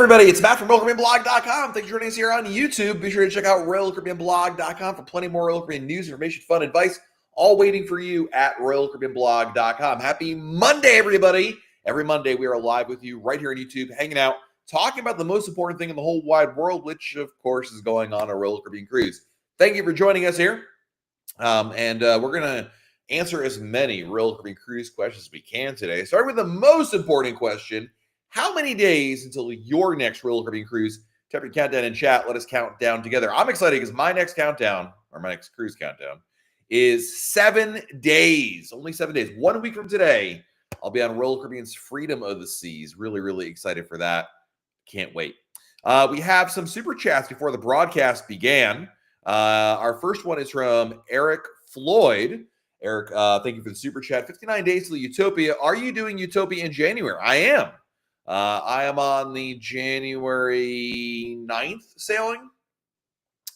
everybody? It's Matt from RoyalCaribbeanBlog.com. Thanks for joining us here on YouTube. Be sure to check out RoyalCaribbeanBlog.com for plenty more Royal Caribbean news, information, fun, advice, all waiting for you at RoyalCaribbeanBlog.com. Happy Monday, everybody. Every Monday, we are live with you right here on YouTube, hanging out, talking about the most important thing in the whole wide world, which, of course, is going on a Royal Caribbean cruise. Thank you for joining us here. We're going to answer as many Royal Caribbean cruise questions as we can today. Starting with the most important question. How many days until your next Royal Caribbean cruise? Type your countdown in chat. Let us count down together. I'm excited because my next countdown, or my next cruise countdown, is 7 days. Only 7 days. 1 week from today, I'll be on Royal Caribbean's Freedom of the Seas. Really, really excited for that. Can't wait. We have some super chats before the broadcast began. Our first one is from Eric Floyd. Eric, thank you for the super chat. 59 days to Utopia. Are you doing Utopia in January? I am. I am on the January 9th sailing.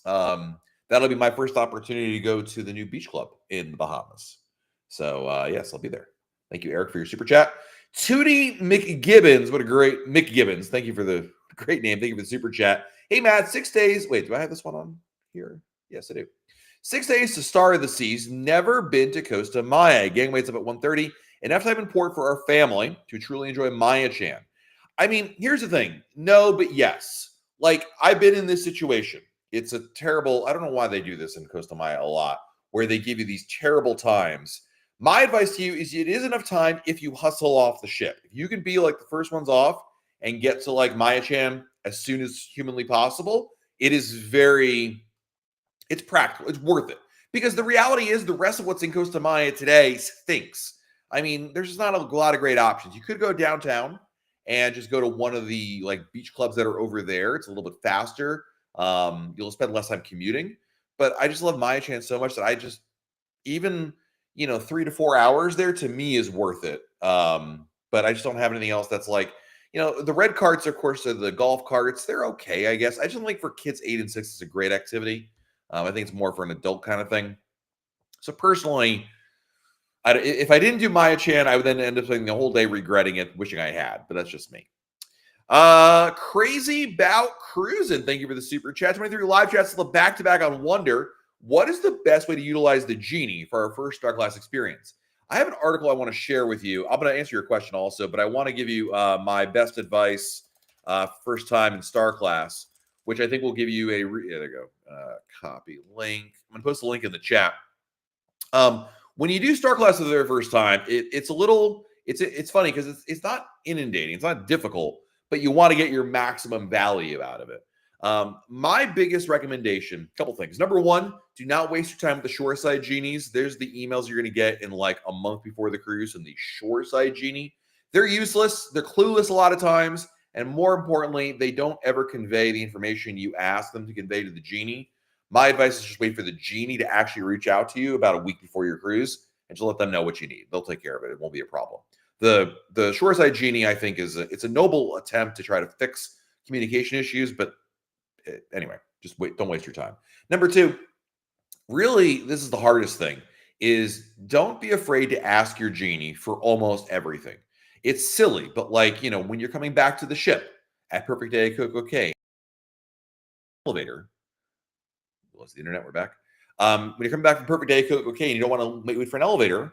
That'll be my first opportunity to go to the new beach club in the Bahamas. So, yes, I'll be there. Thank you, Eric, for your super chat. Tootie McGibbons. What a great McGibbons. Thank you for the great name. Thank you for the super chat. Hey, Matt, 6 days. Wait, do I have this one on here? Yes, I do. 6 days to Star of the Seas. Never been to Costa Maya. Gang waits up at 1:30. Enough time in port for our family to truly enjoy Maya Chan. I mean, here's the thing. No, but yes. Like, I've been in this situation. It's a terrible, I don't know why they do this in Costa Maya a lot, where they give you these terrible times. My advice to you is it is enough time if you hustle off the ship. If you can be like the first ones off and get to like Maya Chan as soon as humanly possible, it's practical. It's worth it. Because the reality is the rest of what's in Costa Maya today stinks. I mean, there's just not a lot of great options. You could go downtown and just go to one of the like beach clubs that are over there. It's a little bit faster. You'll spend less time commuting. But I just love Maya Chan so much that I just, even, 3 to 4 hours there to me is worth it. But I just don't have anything else that's like, the red carts, of course, are the golf carts. They're okay, I guess. I just don't like for kids 8 and 6, it's a great activity. I think it's more for an adult kind of thing. So personally, if I didn't do Maya Chan, I would then end up spending the whole day regretting it, wishing I had. But that's just me. Crazy Bout Cruising. Thank you for the super chat. 23 live chats, the back-to-back on Wonder. What is the best way to utilize the Genie for our first Star Class experience? I have an article I want to share with you. I'm going to answer your question also, but I want to give you my best advice first time in Star Class, which I think will give you there you go. Copy link. I'm going to post a link in the chat. When you do Star Class for the very first time, it's funny because it's not inundating. It's not difficult, but you want to get your maximum value out of it. My biggest recommendation, a couple things. Number one, do not waste your time with the shoreside genies. There's the emails you're going to get in like a month before the cruise and the shoreside genie. They're useless. They're clueless a lot of times. And more importantly, they don't ever convey the information you ask them to convey to the genie. My advice is just wait for the genie to actually reach out to you about a week before your cruise and just let them know what you need. They'll take care of it. It won't be a problem. The shoreside genie, I think, it's a noble attempt to try to fix communication issues, but anyway, just wait. Don't waste your time. Number two, really, this is the hardest thing, is don't be afraid to ask your genie for almost everything. It's silly, but like, when you're coming back to the ship at Perfect Day at Coco elevator, lost the internet, we're back. When you're coming back from Perfect Day at Coco and you don't want to wait for an elevator,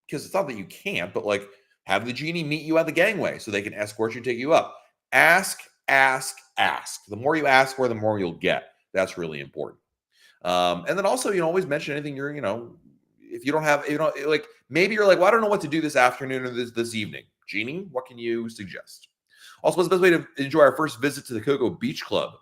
because it's not that you can't, but like have the genie meet you at the gangway so they can escort you and take you up. Ask. The more you ask for, the more you'll get. That's really important. And then also, always mention anything if you don't have, like maybe you're like, well, I don't know what to do this afternoon or this evening. Genie, what can you suggest? Also, what's the best way to enjoy our first visit to the Coco Beach Club?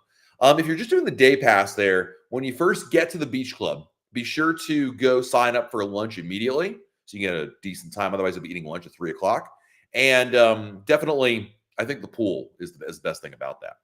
If you're just doing the day pass there, when you first get to the beach club, be sure to go sign up for lunch immediately so you get a decent time. Otherwise, you'll be eating lunch at 3 o'clock. And definitely, I think the pool is the best thing about that.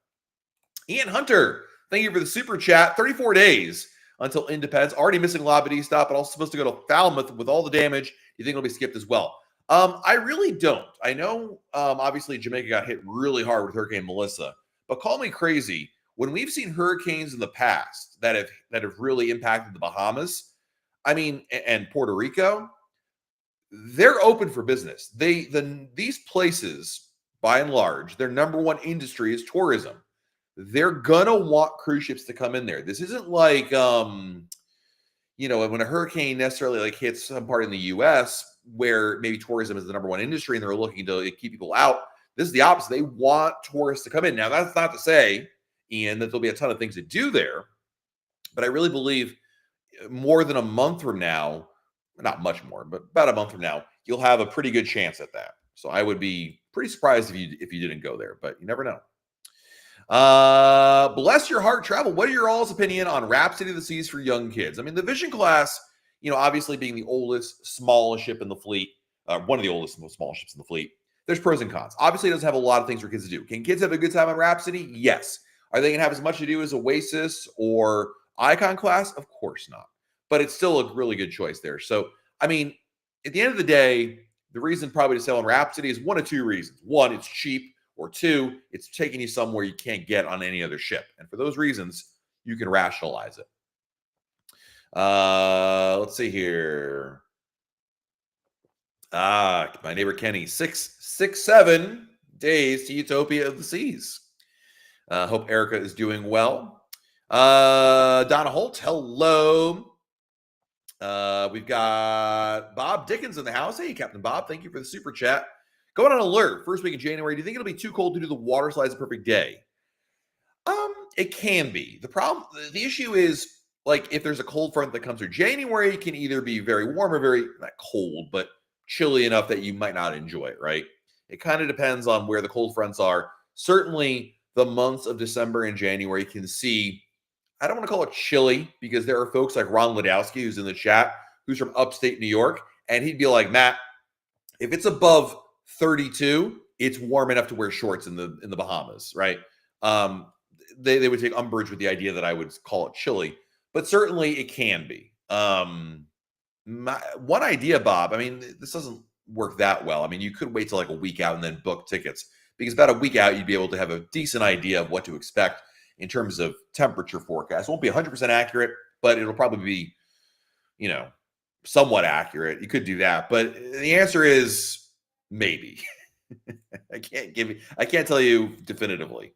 Ian Hunter, thank you for the super chat. 34 days until Independence. Already missing Labadee stop, but also supposed to go to Falmouth with all the damage. You think it'll be skipped as well? I really don't. I know, obviously, Jamaica got hit really hard with Hurricane Melissa, but call me crazy. When we've seen hurricanes in the past that have really impacted the Bahamas, and Puerto Rico, they're open for business. These places by and large, their number one industry is tourism. They're gonna want cruise ships to come in there. This isn't like when a hurricane necessarily like hits some part in the US where maybe tourism is the number one industry and they're looking to keep people out. This is the opposite. They want tourists to come in. Now, that's not to say, Ian, that there'll be a ton of things to do there, but I really believe more than a month from now, not much more, but about a month from now, you'll have a pretty good chance at that. So I would be pretty surprised if you didn't go there, but you never know. Bless your heart travel. What are your all's opinion on Rhapsody of the Seas for young kids? I mean, the Vision class, obviously being the oldest, smallest ship in the fleet, one of the oldest and most small ships in the fleet, there's pros and cons. Obviously, it doesn't have a lot of things for kids to do. Can kids have a good time on Rhapsody? Yes. Are they going to have as much to do as Oasis or Icon class? Of course not. But it's still a really good choice there. So, I mean, at the end of the day, the reason probably to sail on Rhapsody is one of two reasons. One, it's cheap. Or two, it's taking you somewhere you can't get on any other ship. And for those reasons, you can rationalize it. Let's see here. My neighbor Kenny, 7 days to Utopia of the Seas. Hope Erica is doing well. Donna Holt, hello. We've got Bob Dickens in the house. Hey, Captain Bob, thank you for the super chat. Going on alert, first week in January. Do you think it'll be too cold to do the water slides a perfect day? It can be. The issue is, like, if there's a cold front that comes through January, it can either be very warm or very, not cold, but chilly enough that you might not enjoy it, right? It kind of depends on where the cold fronts are. Certainly, the months of December and January can see, I don't want to call it chilly, because there are folks like Ron Ladowski, who's in the chat, who's from upstate New York, and he'd be like, Matt, if it's above 32, it's warm enough to wear shorts in the Bahamas, right? They would take umbrage with the idea that I would call it chilly, but certainly it can be. One idea, Bob, I mean, this doesn't work that well. I mean, you could wait till like a week out and then book tickets, because about a week out, you'd be able to have a decent idea of what to expect in terms of temperature forecast. It won't be 100% accurate, but it'll probably be, somewhat accurate. You could do that, but the answer is maybe. I can't tell you definitively.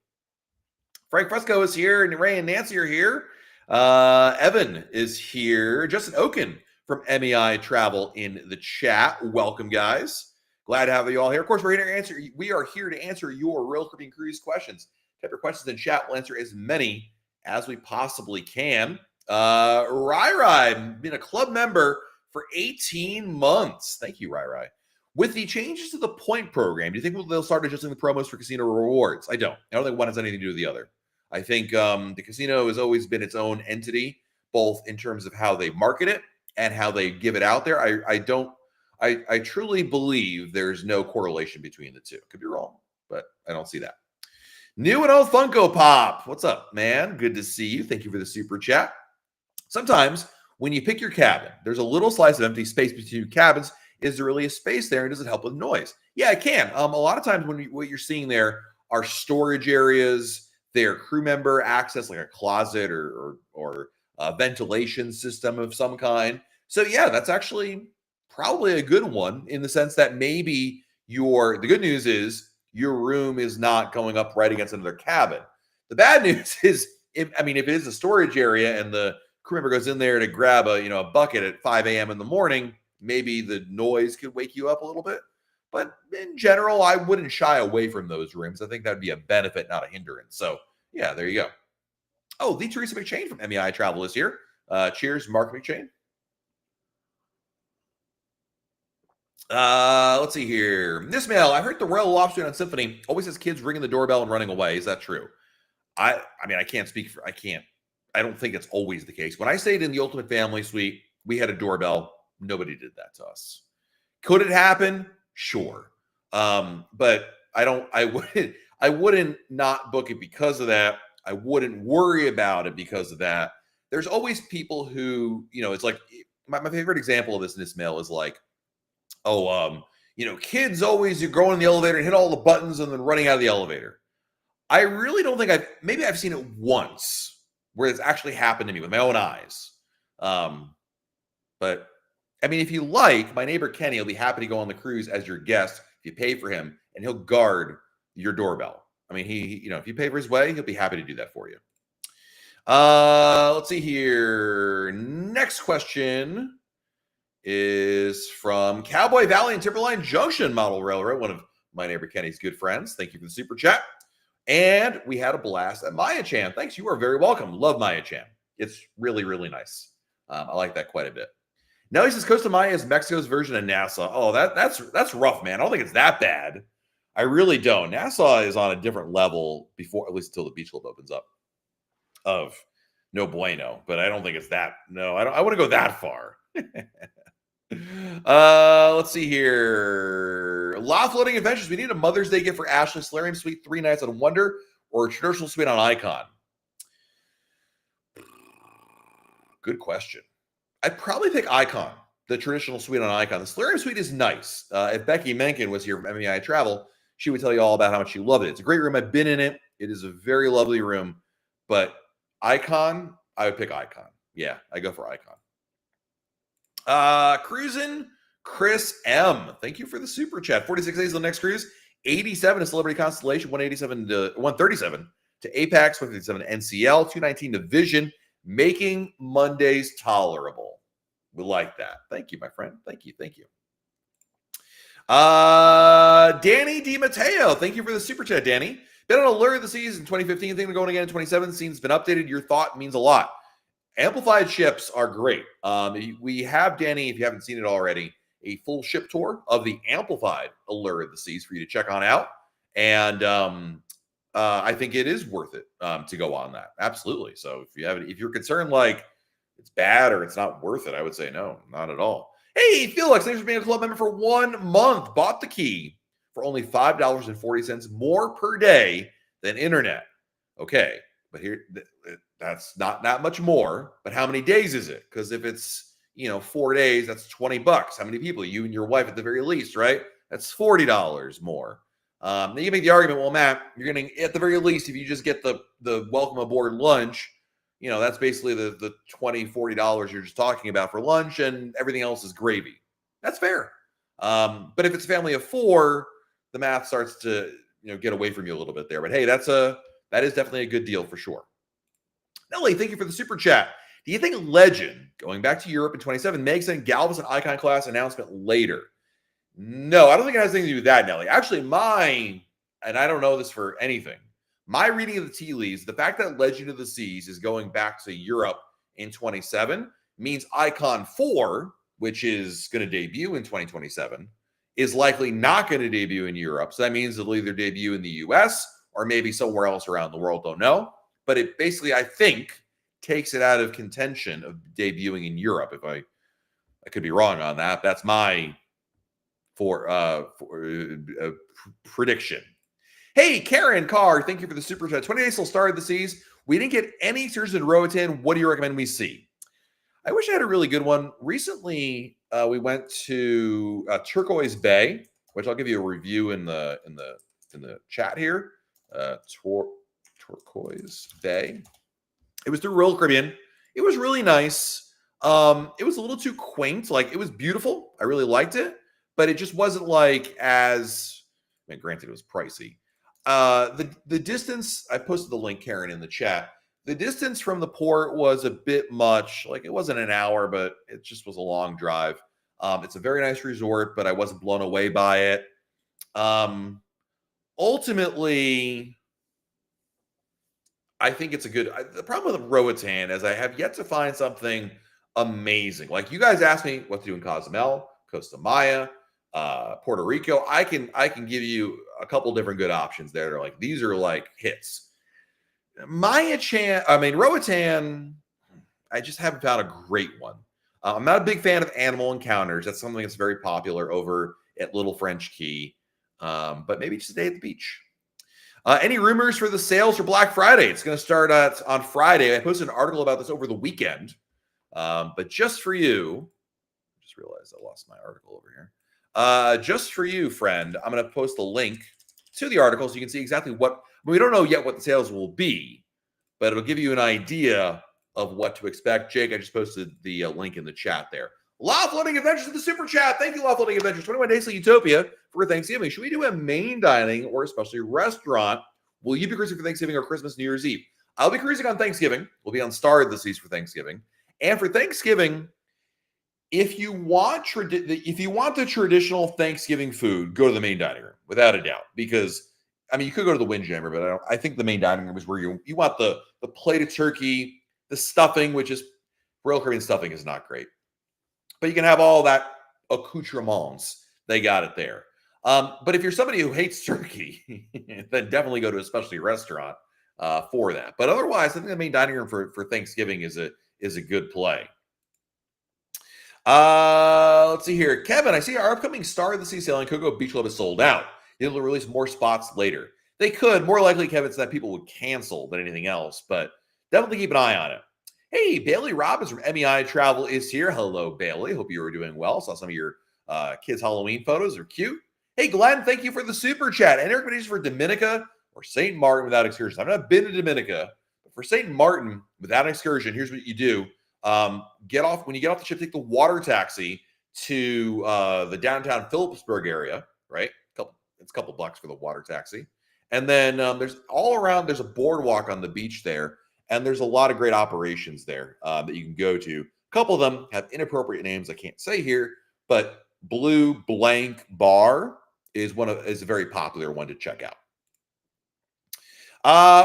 Frank Fresco is here, and Ray and Nancy are here. Evan is here. Justin Oken from MEI Travel in the chat. Welcome, guys. Glad to have you all here. Of course, we are here to answer your Royal Caribbean Cruise questions. Type your questions in chat. We'll answer as many as we possibly can. Rai, been a club member for 18 months. Thank you, Rai. With the changes to the point program, do you think they'll start adjusting the promos for casino rewards? I don't think one has anything to do with the other. I think the casino has always been its own entity, both in terms of how they market it and how they give it out there. I truly believe there's no correlation between the two. Could be wrong, but I don't see that. New and old Funko Pop. What's up, man? Good to see you. Thank you for the super chat. Sometimes when you pick your cabin, there's a little slice of empty space between two cabins. Is there really a space there, and does it help with noise? Yeah, it can. A lot of times what you're seeing there are storage areas. They're crew member access, like a closet or a ventilation system of some kind. So yeah, that's actually probably a good one, in the sense that maybe the good news is your room is not going up right against another cabin. The bad news is, if it is a storage area and the crew member goes in there to grab a bucket at 5 a.m. in the morning, maybe the noise could wake you up a little bit. But in general, I wouldn't shy away from those rooms. I think that would be a benefit, not a hindrance. So yeah, there you go. Oh, the Teresa McChain from MEI Travel is here. Cheers, Mark McChain. Let's see here. This mail, I heard the Royal Lobster on Symphony always has kids ringing the doorbell and running away. Is that true? I don't think it's always the case. When I stayed in the Ultimate Family Suite, we had a doorbell. Nobody did that to us. Could it happen? Sure. But I wouldn't not book it because of that. I wouldn't worry about it because of that. There's always people who, it's like, my favorite example of this mail is like, kids always, you go in the elevator and hit all the buttons and then running out of the elevator. I really don't think I've seen it once where it's actually happened to me with my own eyes. But if you like, my neighbor Kenny will be happy to go on the cruise as your guest if you pay for him, and he'll guard your doorbell. I mean, if you pay for his way, he'll be happy to do that for you. Let's see here. Next question is from Cowboy Valley and Timberline Junction Model Railroad, one of my neighbor Kenny's good friends. Thank you for the super chat. And we had a blast at Maya Chan. Thanks. You are very welcome. Love Maya Chan. It's really, really nice. I like that quite a bit. Now he says Costa Maya is Mexico's version of Nassau. Oh, that's rough, man. I don't think it's that bad. I really don't. Nassau is on a different level before, at least until the beach club opens up, of no bueno. But I don't think it's that. No, I want to go that far. Let's see here. Law Floating Adventures. We need a Mother's Day gift for Ashley. Solarium Suite, 3 nights on Wonder, or a traditional suite on Icon. Good question. I'd probably pick Icon, the traditional suite on Icon. The Solarium Suite is nice. If Becky Menken was here from MEI Travel, she would tell you all about how much she loved it. It's a great room. I've been in it. It is a very lovely room. But Icon, I would pick Icon. Yeah, I go for Icon. Cruising Chris M. Thank you for the super chat. 46 days on the next cruise. 87 to Celebrity Constellation. 137 to Apex. 157 to NCL. 219 to Vision. Making Mondays tolerable. We like that. Thank you, my friend. Thank you. Danny DiMatteo. Thank you for the super chat, Danny. Been on Allure of the Seas in 2015. Think we're going again in 2017. It's been updated. Your thought means a lot. Amplified ships are great. We have, Danny, if you haven't seen it already, a full ship tour of the Amplified Allure of the Seas for you to check on out. And I think it is worth it to go on that. Absolutely. So if you're concerned like it's bad or it's not worth it, I would say no, not at all. Hey, Felix, thanks for being a club member for 1 month. Bought the key for only $5.40 more per day than internet. Okay, but here that's not that much more. But how many days is it? Because if it's 4 days, that's $20. How many people? You and your wife at the very least, right? That's $40 more. Then you make the argument, well, Matt, you're going to, at the very least, if you just get the welcome aboard lunch, that's basically the $20, $40 you're just talking about for lunch, and everything else is gravy. That's fair. But if it's a family of 4, the math starts to get away from you a little bit there. But hey, that is definitely a good deal for sure. Nelly, thank you for the super chat. Do you think Legend, going back to Europe in 27, makes a Galveston Icon class announcement later? No, I don't think it has anything to do with that, Nelly. Actually, and I don't know this for anything, my reading of the tea leaves, the fact that Legend of the Seas is going back to Europe in 27 means Icon 4, which is going to debut in 2027, is likely not going to debut in Europe. So that means it'll either debut in the US or maybe somewhere else around the world. Don't know. But it basically, I think, takes it out of contention of debuting in Europe. If I could be wrong on that. That's my prediction. Hey, Karen Carr, thank you for the super chat. 20 days till Star of the Seas. We didn't get any excursions in Roatan. What do you recommend we see? I wish I had a really good one. Recently, we went to Turquoise Bay, which I'll give you a review in the chat here. Turquoise Bay. It was through Royal Caribbean. It was really nice. It was a little too quaint. Like, it was beautiful. I really liked it, but it just wasn't like as. I mean, granted, it was pricey. The distance, I posted the link, Karen, in the chat. The distance from the port was a bit much. Like, it wasn't an hour, but it just was a long drive. It's a very nice resort, but I wasn't blown away by it. Ultimately, I think it's a good. The problem with Roatan is I have yet to find something amazing. Like, you guys asked me what to do in Cozumel, Costa Maya, Puerto Rico. I can give you a couple different good options there. They're like, these are like hits. Roatan, I just haven't found a great one. I'm not a big fan of Animal Encounters. That's something that's very popular over at Little French Key. But maybe just a day at the beach. Any rumors for the sales for Black Friday? It's going to start on Friday. I posted an article about this over the weekend. But just for you, I just realized I lost my article over here. Just for you, friend, I'm going to post a link to the article so you can see exactly what. We don't know yet what the sales will be, but it'll give you an idea of what to expect. Jake, I just posted the link in the chat there. Law Floating Adventures in the Super Chat. Thank you, Law Floating Adventures. 21 Days to Utopia for Thanksgiving. Should we do a main dining or especially restaurant? Will you be cruising for Thanksgiving or Christmas, New Year's Eve? I'll be cruising on Thanksgiving. We'll be on Star of the Seas for Thanksgiving. And for Thanksgiving, if you want the traditional Thanksgiving food, go to the main dining room, without a doubt. Because, I mean, you could go to the Windjammer, but I think the main dining room is where you want the plate of turkey, the stuffing, which is, Royal Caribbean stuffing is not great. But you can have all that accoutrements. They got it there. But if you're somebody who hates turkey, then definitely go to a specialty restaurant for that. But otherwise, I think the main dining room for Thanksgiving is a good play. Let's see here. Kevin, I see our upcoming Star of the Sea sailing Coco Beach Club is sold out. It'll release more spots later. They could. More likely, Kevin, it's that people would cancel than anything else. But definitely keep an eye on it. Hey, Bailey Robbins from MEI Travel is here. Hello, Bailey. Hope you were doing well. Saw some of your kids' Halloween photos. They're cute. Hey, Glenn, thank you for the super chat. And everybody's for Dominica or St. Martin without excursion. I've not been to Dominica, but for St. Martin without excursion, here's what you do. When you get off the ship, take the water taxi to the downtown Phillipsburg area, right? It's a couple bucks for the water taxi. And then there's a boardwalk on the beach there. And there's a lot of great operations there that you can go to. A couple of them have inappropriate names I can't say here, but Blue Blank Bar is a very popular one to check out.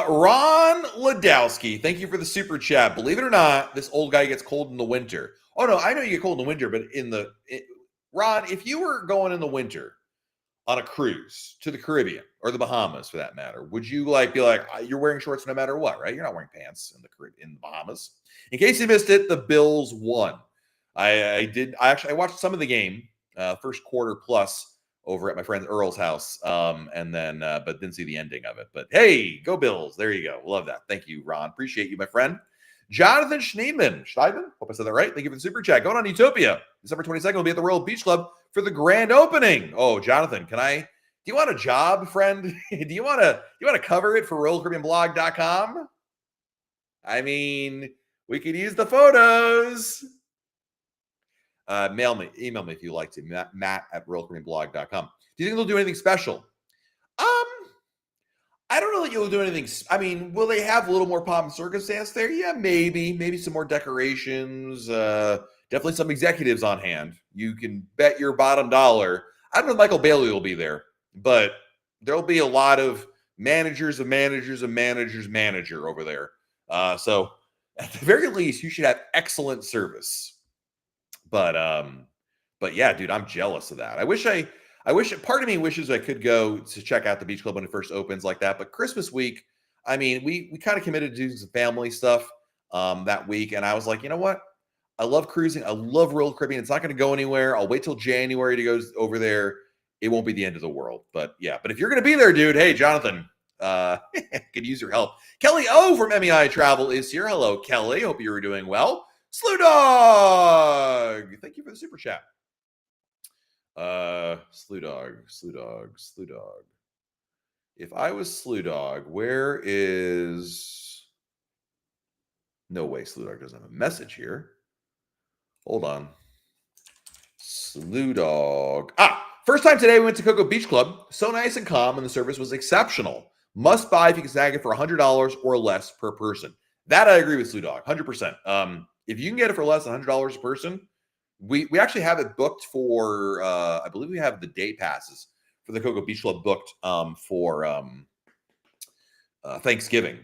Ron Ladowski, thank you for the super chat. Believe it or not, this old guy gets cold in the winter. Oh no, I know you get cold in the winter, but Ron, if you were going in the winter on a cruise to the Caribbean or the Bahamas for that matter, would you be like, you're wearing shorts no matter what, right? You're not wearing pants in the Caribbean, in the Bahamas. In case you missed it, the Bills won. I watched some of the game, first quarter plus over at my friend Earl's house, and then but didn't see the ending of it. But hey, go Bills! There you go. Love that. Thank you, Ron. Appreciate you, my friend. Jonathan Schneeman, hope I said that right. Thank you for the super chat. Going on Utopia, December 22nd, we'll be at the Royal Beach Club for the grand opening. Oh, Jonathan, do you want a job, friend? do you want to cover it for RoyalCaribbeanBlog.com? I mean, we could use the photos. Email me if you like to, matt@RoyalCaribbeanBlog.com. Do you think they'll do anything special? I don't know that you'll do anything. I mean, will they have a little more pomp and circumstance there? Yeah, maybe some more decorations. Definitely some executives on hand. You can bet your bottom dollar. I don't know if Michael Bailey will be there, but there'll be a lot of managers manager over there. So at the very least, you should have excellent service. But yeah, dude, I'm jealous of that. I wish part of me wishes I could go to check out the beach club when it first opens like that. But Christmas week, I mean, we kind of committed to doing some family stuff that week. And I was like, you know what? I love cruising. I love Royal Caribbean. It's not going to go anywhere. I'll wait till January to go over there. It won't be the end of the world. But yeah, but if you're going to be there, dude, hey, Jonathan, could use your help. Kelly O from MEI Travel is here. Hello, Kelly. Hope you were doing well. Slew Dog, thank you for the super chat. Slew Dog. If I was Slew Dog, where is? No way, Slew Dog doesn't have a message here. Hold on. Slew Dog. First time today we went to Coco Beach Club. So nice and calm, and the service was exceptional. Must buy if you can snag it for $100 or less per person. That I agree with Slew Dog, 100%. If you can get it for less than $100 a person, we actually have it booked for, I believe we have the day passes for the Coco Beach Club booked for Thanksgiving,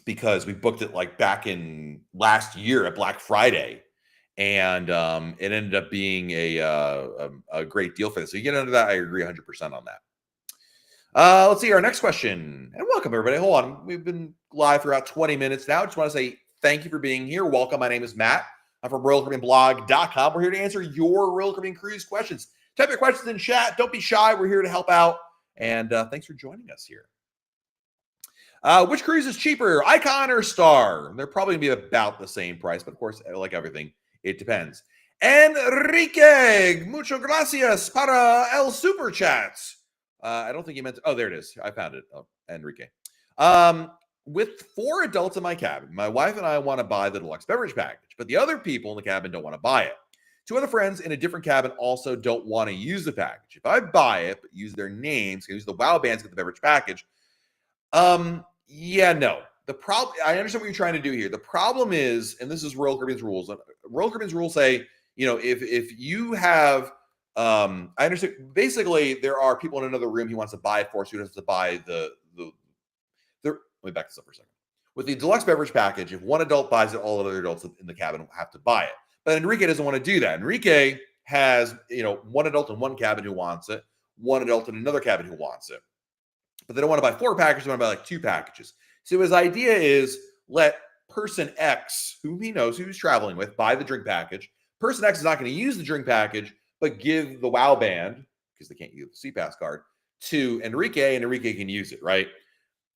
because we booked it like back in last year at Black Friday, and it ended up being a great deal for this. So you get under that, I agree 100% on that. Let's see our next question, and welcome everybody. Hold on, we've been live for about 20 minutes now. Just want to say thank you for being here. Welcome. My name is Matt. I'm from RoyalCaribbeanBlog.com. We're here to answer your Royal Caribbean cruise questions. Type your questions in chat. Don't be shy. We're here to help out. And thanks for joining us here. Which cruise is cheaper, Icon or Star? They're probably going to be about the same price, but of course, like everything, it depends. Enrique, mucho gracias para el super chat. I don't think you meant to. Oh, there it is. I found it. Oh, Enrique. With 4 adults in my cabin, my wife and I want to buy the deluxe beverage package, but the other people in the cabin don't want to buy it. Two other friends in a different cabin also don't want to use the package. If I buy it, but use their names, use the WoW bands, get the beverage package. Yeah, no. The problem, I understand what you're trying to do here. The problem is, and this is Royal Caribbean's rules. Royal Caribbean's rules say, if you have, I understand. Basically, there are people in another room he wants to buy it for, so he has to buy the. Let me back this up for a second. With the deluxe beverage package, if one adult buys it, all other adults in the cabin have to buy it. But Enrique doesn't want to do that. Enrique has, one adult in one cabin who wants it, one adult in another cabin who wants it. But they don't want to buy 4 packages, they want to buy like 2 packages. So his idea is let person X, whom he knows who he's traveling with, buy the drink package. Person X is not going to use the drink package, but give the WoW band, because they can't use the CPass card, to Enrique, and Enrique can use it, right?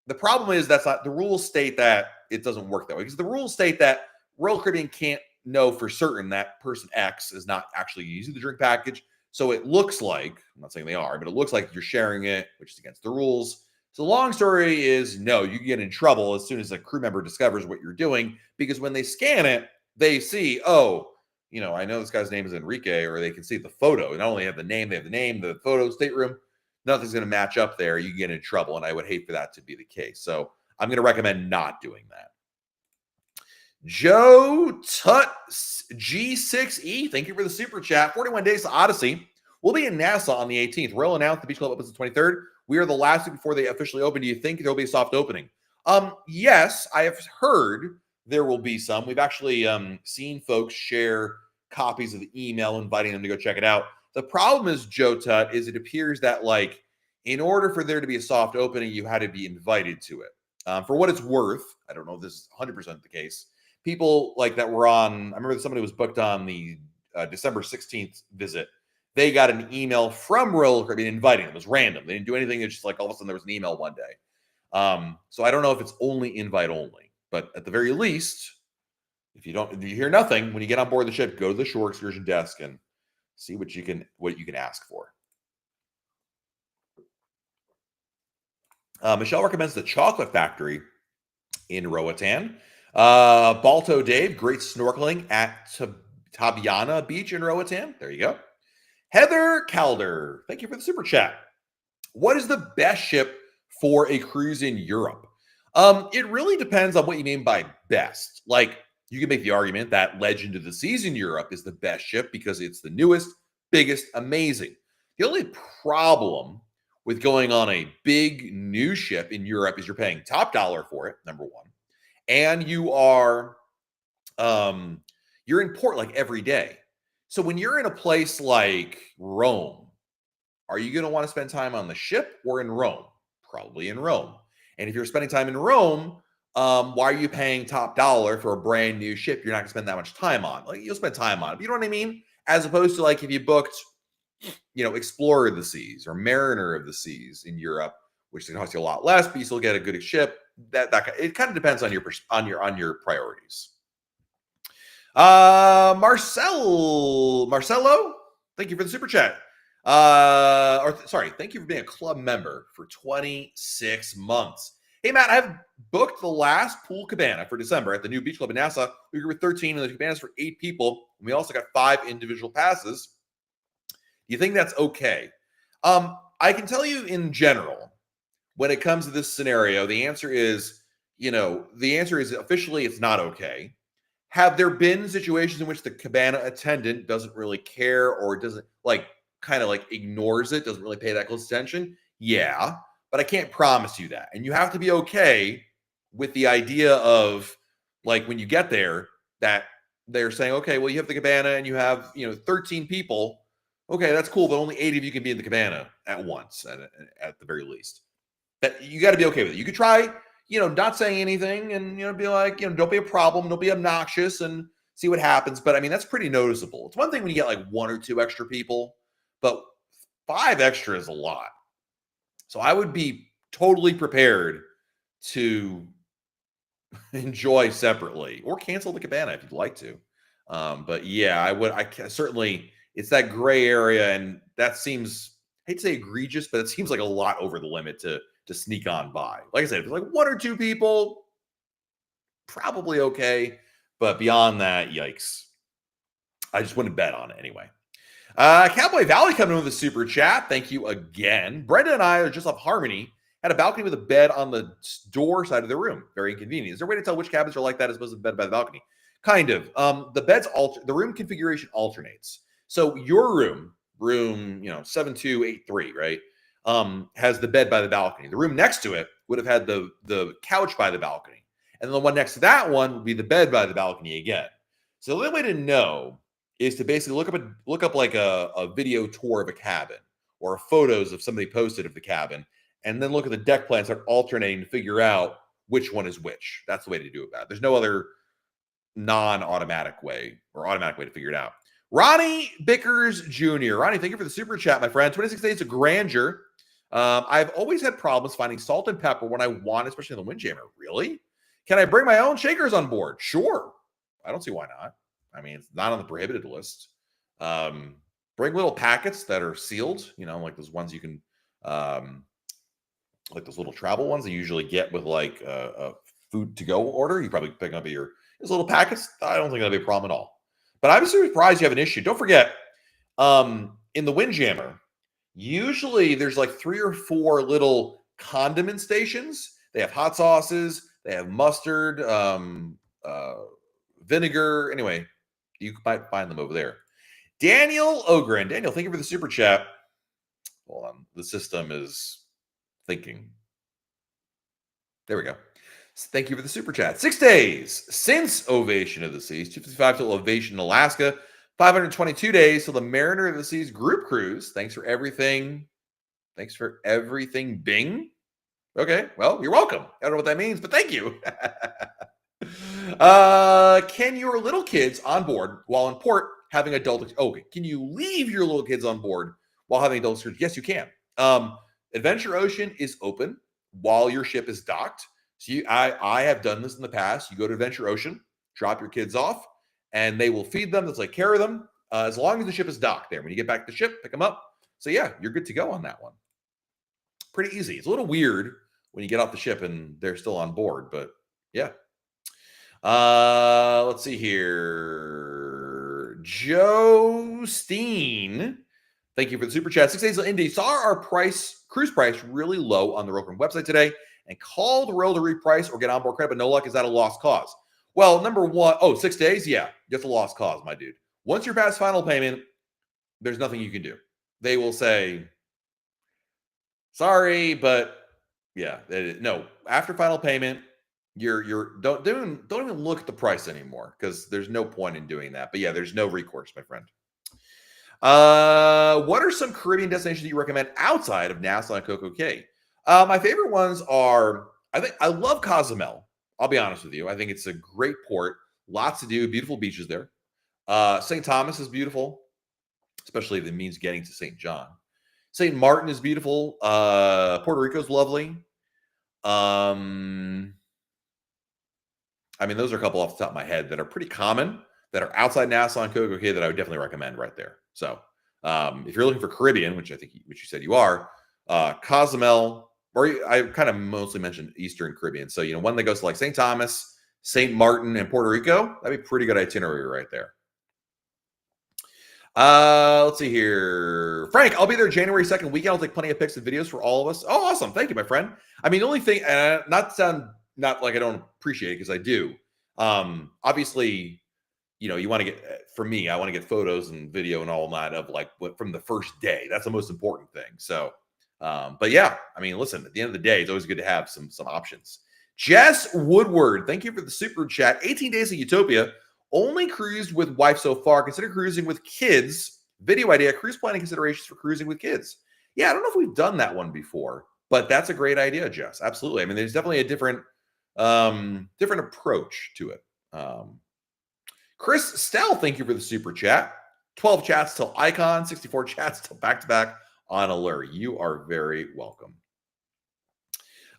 The problem is that's not, the rules state that it doesn't work that way, because the rules state that Royal Caribbean can't know for certain that person X is not actually using the drink package. So it looks like, I'm not saying they are, but it looks like you're sharing it, which is against the rules. So the long story is, no, you get in trouble as soon as a crew member discovers what you're doing, because when they scan it, they see, oh, I know this guy's name is Enrique, or they can see the photo. Not only have the name, they have the name, the photo, stateroom. Nothing's going to match up there. You get in trouble, and I would hate for that to be the case. So I'm going to recommend not doing that. Joe Tut G6E, thank you for the super chat. 41 days to Odyssey. We'll be in Nassau on the 18th. Royal announced the beach club opens the 23rd. We are the last week before they officially open. Do you think there'll be a soft opening? Yes, I have heard there will be some. We've actually seen folks share copies of the email inviting them to go check it out. The problem is, Joe Tut, is it appears that in order for there to be a soft opening, you had to be invited to it. For what it's worth, I don't know if this is 100% the case. People that were on, I remember somebody was booked on the December 16th visit. They got an email from Royal Caribbean inviting them. It was random. They didn't do anything. It's just all of a sudden there was an email one day. So I don't know if it's only invite only, but at the very least, if you hear nothing, when you get on board the ship, go to the shore excursion desk and see what you can ask for. Michelle recommends the Chocolate Factory in Roatan. Balto Dave, great snorkeling at Tabiana Beach in Roatan. There you go. Heather Calder, thank you for the super chat. What is the best ship for a cruise in Europe? It really depends on what you mean by best. You can make the argument that Legend of the Seas in Europe is the best ship because it's the newest, biggest, amazing. The only problem with going on a big new ship in Europe is you're paying top dollar for it, number one. And you are, you're in port every day. So when you're in a place like Rome, are you going to want to spend time on the ship or in Rome? Probably in Rome. And if you're spending time in Rome, why are you paying top dollar for a brand new ship you're not going to spend that much time on? You'll spend time on it. You know what I mean? As opposed to if you booked, Explorer of the Seas or Mariner of the Seas in Europe, which costs you a lot less, but you still get a good ship. That it kind of depends on your priorities. Marcelo, thank you for the super chat. Thank you for being a club member for 26 months. Hey, Matt, I've booked the last pool cabana for December at the new beach club in Nassau. We were 13 and the cabanas for 8 people. And we also got 5 individual passes. Do you think that's okay? I can tell you in general, when it comes to this scenario, the answer is officially it's not okay. Have there been situations in which the cabana attendant doesn't really care or doesn't ignores it, doesn't really pay that close attention? Yeah, but I can't promise you that. And you have to be okay with the idea of when you get there that they're saying, okay, well, you have the cabana and you have 13 people. Okay, that's cool, but only 8 of you can be in the cabana at once at the very least. That you got to be okay with it. You could try not saying anything and, be don't be a problem, don't be obnoxious and see what happens. But that's pretty noticeable. It's one thing when you get 1 or 2 extra people, but 5 extra is a lot. So I would be totally prepared to enjoy separately or cancel the cabana if you'd like to. But yeah, I certainly, it's that gray area. And that seems, I hate to say egregious, but it seems like a lot over the limit to sneak on by. Like I said, if it's 1 or 2 people, probably okay. But beyond that, yikes. I just wouldn't bet on it anyway. Cowboy Valley coming in with a super chat. Thank you again. Brenda and I are just off Harmony. Had a balcony with a bed on the door side of the room. Very inconvenient. Is there a way to tell which cabins are like that as opposed to bed by the balcony? Kind of. The beds the room configuration alternates. So your room 7283, right? Has the bed by the balcony. The room next to it would have had the couch by the balcony. And then the one next to that one would be the bed by the balcony again. So the only way to know is to basically look up like a video tour of a cabin or photos of somebody posted of the cabin, and then look at the deck plans that are alternating to figure out which one is which. That's the way to do it. There's no other non-automatic way or automatic way to figure it out. Ronnie Bickers Jr. Ronnie, thank you for the super chat, my friend. 26 days of grandeur. I've always had problems finding salt and pepper when I want, especially in the Windjammer. Really? Can I bring my own shakers on board? Sure. I don't see why not. I mean, it's not on the prohibited list. Bring little packets that are sealed, like those ones you can, like those little travel ones that you usually get with like a food to go order. You probably pick up these little packets. I don't think that'll be a problem at all. But I'm surprised you have an issue. Don't forget, in the Windjammer, usually there's like 3 or 4 little condiment stations. They have hot sauces. They have mustard, vinegar. Anyway, you might find them over there. Daniel Ogren. Daniel, thank you for the super chat. Hold on. The system is thinking. There we go. Thank you for the super chat. 6 days since Ovation of the Seas. 255 till Ovation in Alaska. 522 days till the Mariner of the Seas group cruise. Thanks for everything. Thanks for everything, Bing. Okay, well, you're welcome. I don't know what that means, but thank you. Can your little kids on board while in port having adult? Okay, can you leave your little kids on board while having adult excursions? Yes, you can. Adventure Ocean is open while your ship is docked. So I have done this in the past. You go to Adventure Ocean, drop your kids off, and they will feed them. They'll take care of them as long as the ship is docked there. When you get back to the ship, pick them up. So yeah, you're good to go on that one. Pretty easy. It's a little weird when you get off the ship and they're still on board, but yeah. Let's see here. Joe Steen. Thank you for the super chat. 6 days of Indy. Saw our cruise price really low on the Rockland website today and called Royal to reprice or get onboard credit, but no luck. Is that a lost cause? Well, number one, 6 days? Yeah, that's a lost cause, my dude. Once you're past final payment, there's nothing you can do. They will say, sorry, but yeah, no. After final payment, don't even look at the price anymore because there's no point in doing that. But yeah, there's no recourse, my friend. What are some Caribbean destinations that you recommend outside of Nassau and Coco Cay? My favorite ones are, I love Cozumel. I'll be honest with you. I think it's a great port. Lots to do. Beautiful beaches there. St. Thomas is beautiful, especially if it means getting to St. John. St. Martin is beautiful. Puerto Rico is lovely. I mean, those are a couple off the top of my head that are pretty common that are outside Nassau and Coco Cay that I would definitely recommend right there. So if you're looking for Caribbean, which you said you are, Cozumel, or I kind of mostly mentioned Eastern Caribbean. So, one that goes to like St. Thomas, St. Martin, and Puerto Rico, that'd be a pretty good itinerary right there. Let's see here. Frank, I'll be there January 2nd weekend. I'll take plenty of pics and videos for all of us. Oh, awesome. Thank you, my friend. I mean, the only thing, not like I don't appreciate it because I do. Obviously, you want to get, for me, I want to get photos and video and all that of like from the first day. That's the most important thing. So, but yeah, I mean, listen, at the end of the day, it's always good to have some options. Jess Woodward, thank you for the super chat. 18 days of Utopia. Only cruised with wife so far. Consider cruising with kids. Video idea, cruise planning considerations for cruising with kids. Yeah, I don't know if we've done that one before, but that's a great idea, Jess. Absolutely. I mean, there's definitely a different approach to it. Chris Stell, thank you for the super chat. 12 chats till Icon, 64 chats till back-to-back on Allure. You are very welcome.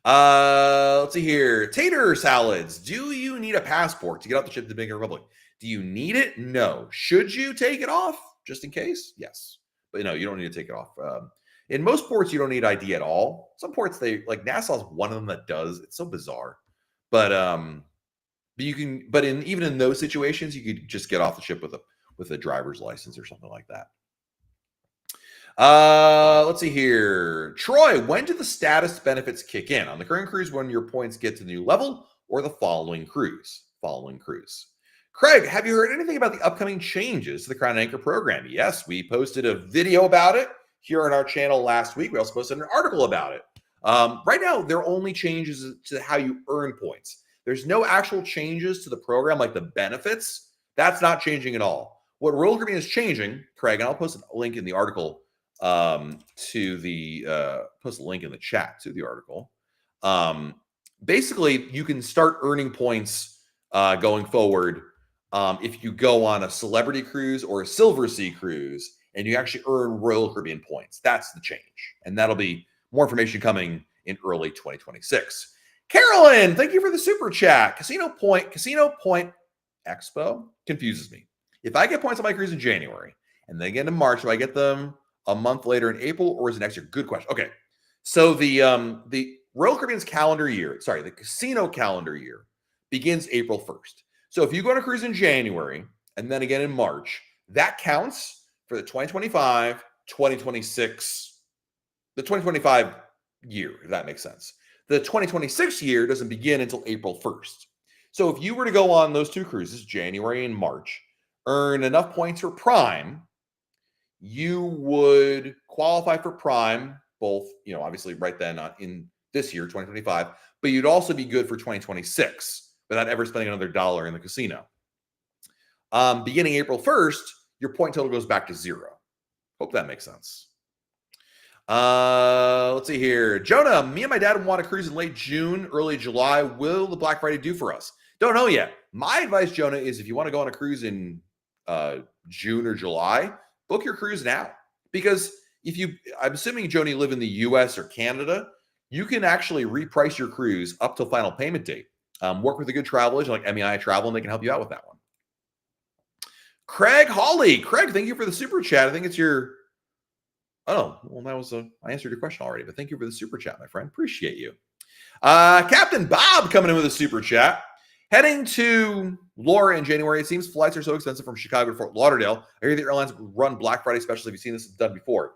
Let's see here. Tater salads. Do you need a passport to get off the ship to the Dominican Republic? Do you need it? No. Should you take it off just in case? Yes. But no, you don't need to take it off. In most ports, you don't need ID at all. Some ports, like Nassau's one of them that does. It's so bizarre. But you can. But even in those situations, you could just get off the ship with with a driver's license or something like that. Let's see here. Troy, when do the status benefits kick in? On the current cruise, when your points get to the new level, or the following cruise? Following cruise. Craig, have you heard anything about the upcoming changes to the Crown Anchor program? Yes, we posted a video about it here on our channel last week. We also posted an article about it. Right now, there are only changes to how you earn points. There's no actual changes to the program, like the benefits. That's not changing at all. What Royal Caribbean is changing, Craig, and I'll post a link in the article to the post a link in the chat to the article. Basically, you can start earning points going forward if you go on a Celebrity cruise or a Silver Sea cruise, and you actually earn Royal Caribbean points. That's the change, and that'll be more information coming in early 2026. Carolyn, thank you for the super chat. Casino Point Expo confuses me. If I get points on my cruise in January and then again in March, do I get them a month later in April, or is it next year? Good question. Okay, so the Royal Caribbean's calendar year, sorry, the casino calendar year begins April 1st. So if you go on a cruise in January and then again in March, that counts for the 2025, 2026, the 2025 year, if that makes sense. The 2026 year doesn't begin until April 1st. So if you were to go on those two cruises, January and March, earn enough points for Prime, you would qualify for Prime, both, obviously right then in this year, 2025, but you'd also be good for 2026 without ever spending another dollar in the casino. Beginning April 1st, your point total goes back to 0. Hope that makes sense. Let's see here. Jonah, me and my dad want to cruise in late June, early July. Will the Black Friday do for us? Don't know yet. My advice, Jonah, is if you want to go on a cruise in June or July, book your cruise now. Because I'm assuming, Jonah, you live in the US or Canada, you can actually reprice your cruise up till final payment date. Work with a good travel agent like MEI Travel, and they can help you out with that one. Craig Hawley. Craig, thank you for the super chat. I think it's your... Oh, well, that was I answered your question already, but thank you for the super chat, my friend. Appreciate you. Captain Bob coming in with a super chat. Heading to Laura in January. It seems flights are so expensive from Chicago to Fort Lauderdale. I hear the airlines run Black Friday specials. Have you seen this done before?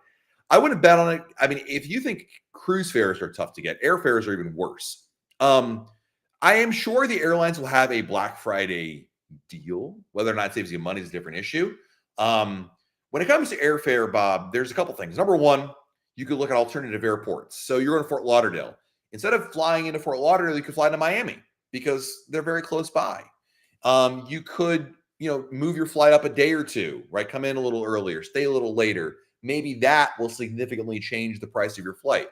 I wouldn't bet on it. I mean, if you think cruise fares are tough to get, airfares are even worse. I am sure the airlines will have a Black Friday deal. Whether or not it saves you money is a different issue. When it comes to airfare, Bob, there's a couple things. Number one, you could look at alternative airports. So you're in Fort Lauderdale. Instead of flying into Fort Lauderdale, you could fly to Miami because they're very close by. You could, move your flight up a day or two, right? Come in a little earlier, stay a little later. Maybe that will significantly change the price of your flight.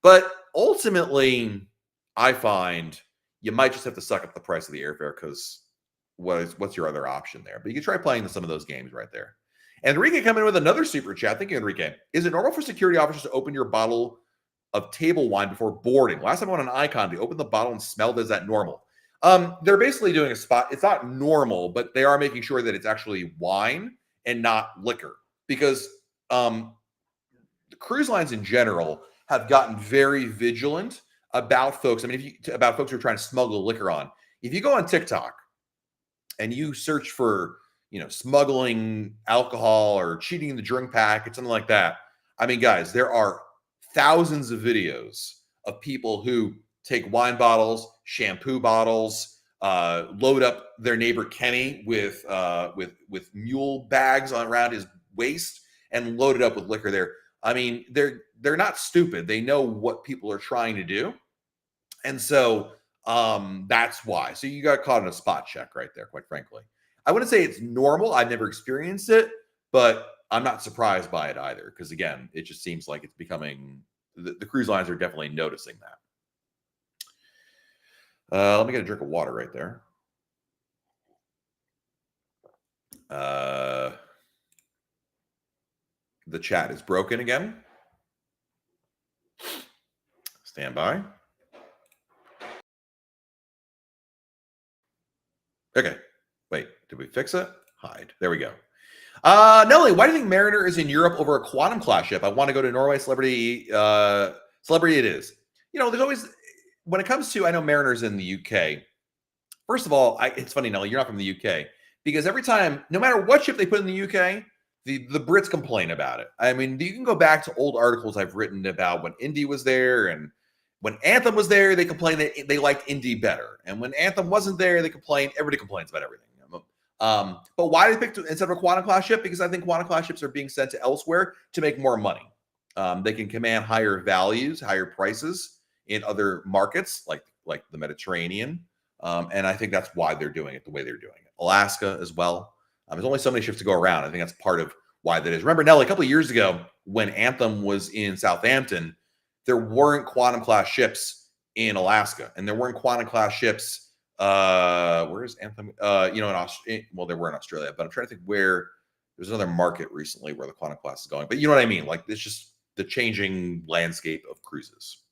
But ultimately, I find you might just have to suck up the price of the airfare because what's your other option there? But you can try playing some of those games right there. Enrique coming in with another super chat. Thank you, Enrique. Is it normal for security officers to open your bottle of table wine before boarding? Last time I went on Icon, they opened the bottle and smelled. Is that normal? They're basically doing a spot. It's not normal, but they are making sure that it's actually wine and not liquor, because the cruise lines in general have gotten very vigilant about folks. I mean, about folks who are trying to smuggle liquor on. If you go on TikTok and you search for smuggling alcohol or cheating in the drink packet, something like that. I mean, guys, there are thousands of videos of people who take wine bottles, shampoo bottles, load up their neighbor Kenny with mule bags around his waist and load it up with liquor there. I mean, they're not stupid. They know what people are trying to do. And so that's why. So you got caught in a spot check right there, quite frankly. I wouldn't say it's normal. I've never experienced it, but I'm not surprised by it either. Because again, it just seems like it's becoming, the cruise lines are definitely noticing that. Let me get a drink of water right there. The chat is broken again. Stand by. Okay. Wait, did we fix it? Hide. There we go. Nelly, why do you think Mariner is in Europe over a Quantum class ship? I want to go to Norway. Celebrity it is. There's always, when it comes to, I know Mariner's in the UK. First of all, it's funny, Nelly, you're not from the UK. because every time, no matter what ship they put in the UK, the Brits complain about it. I mean, you can go back to old articles I've written about when Indy was there, and when Anthem was there, they complained that they liked Indy better. And when Anthem wasn't there, they complained. Everybody complains about everything. But why they picked instead of a Quantum class ship? Because I think Quantum class ships are being sent to elsewhere to make more money. They can command higher values, higher prices in other markets like the Mediterranean. And I think that's why they're doing it the way they're doing it. Alaska as well. There's only so many ships to go around. I think that's part of why that is. Remember, Nelly, a couple of years ago when Anthem was in Southampton, there weren't Quantum class ships in Alaska, and there weren't Quantum class ships. Where is Anthem? Well, there were in Australia, but I'm trying to think where there's another market recently where the Quantum class is going. But you know what I mean? Like, it's just the changing landscape of cruises.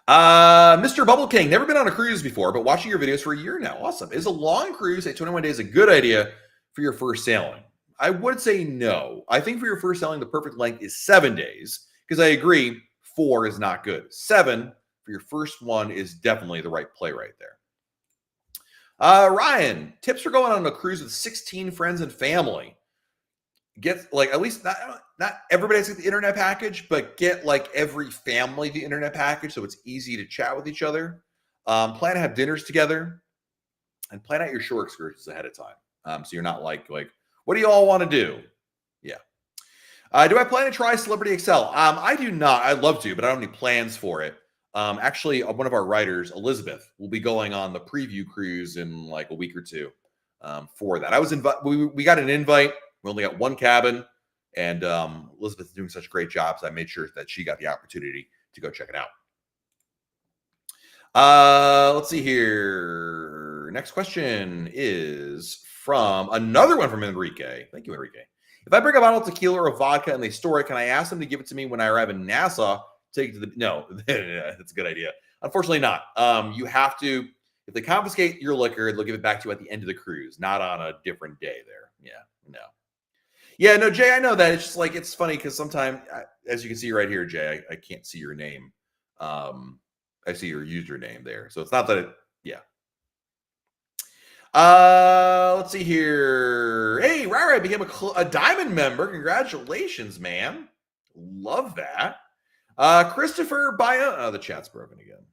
Mr. Bubble King, never been on a cruise before, but watching your videos for a year now. Awesome. Is a long cruise at 21 days a good idea for your first sailing? I would say no. I think for your first sailing, the perfect length is 7 days, because I agree 4 is not good. 7 for your first one is definitely the right play right there. Ryan, tips for going on a cruise with 16 friends and family. Get like at least not everybody has the internet package, but get like every family the internet package so it's easy to chat with each other. Plan to have dinners together, and plan out your shore excursions ahead of time. So you're not like what do you all want to do? Yeah. Do I plan to try Celebrity Excel? I do not. I'd love to, but I don't have any plans for it. Actually, one of our writers, Elizabeth, will be going on the preview cruise in like a week or two for that. I was we got an invite. We only got one cabin, and Elizabeth's doing such a great job, so I made sure that she got the opportunity to go check it out. Let's see here. Next question is from another one from Enrique. Thank you, Enrique. If I bring a bottle of tequila or a vodka and they store it, can I ask them to give it to me when I arrive in Nassau? Take it to the no. That's a good idea. Unfortunately, not. You have to. If they confiscate your liquor, they'll give it back to you at the end of the cruise, not on a different day. There. Yeah. No. Yeah, no, Jay, I know that. It's just like, it's funny because sometimes, as you can see right here, Jay, I can't see your name. I see your username there. So it's not that yeah. Let's see here. Hey, Rara became a diamond member. Congratulations, man. Love that. Christopher Bio. Oh, the chat's broken again.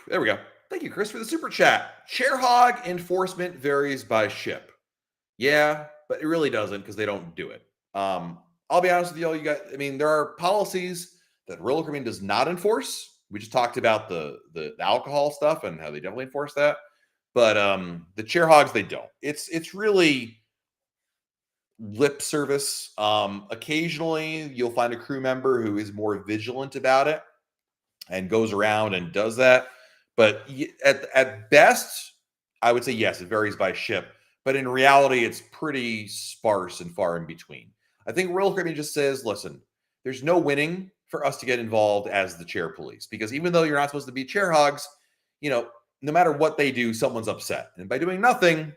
There we go. Thank you, Chris, for the super chat. Chair hog enforcement varies by ship. Yeah, but it really doesn't because they don't do it. I'll be honest with you all. I mean, there are policies that Royal Caribbean does not enforce. We just talked about the alcohol stuff and how they definitely enforce that. But the chair hogs, they don't. It's really lip service. Occasionally, you'll find a crew member who is more vigilant about it and goes around and does that. But at best, I would say yes, it varies by ship. But in reality, it's pretty sparse and far in between. I think Royal Caribbean just says, listen, there's no winning for us to get involved as the chair police. Because even though you're not supposed to be chair hogs, no matter what they do, someone's upset. And by doing nothing,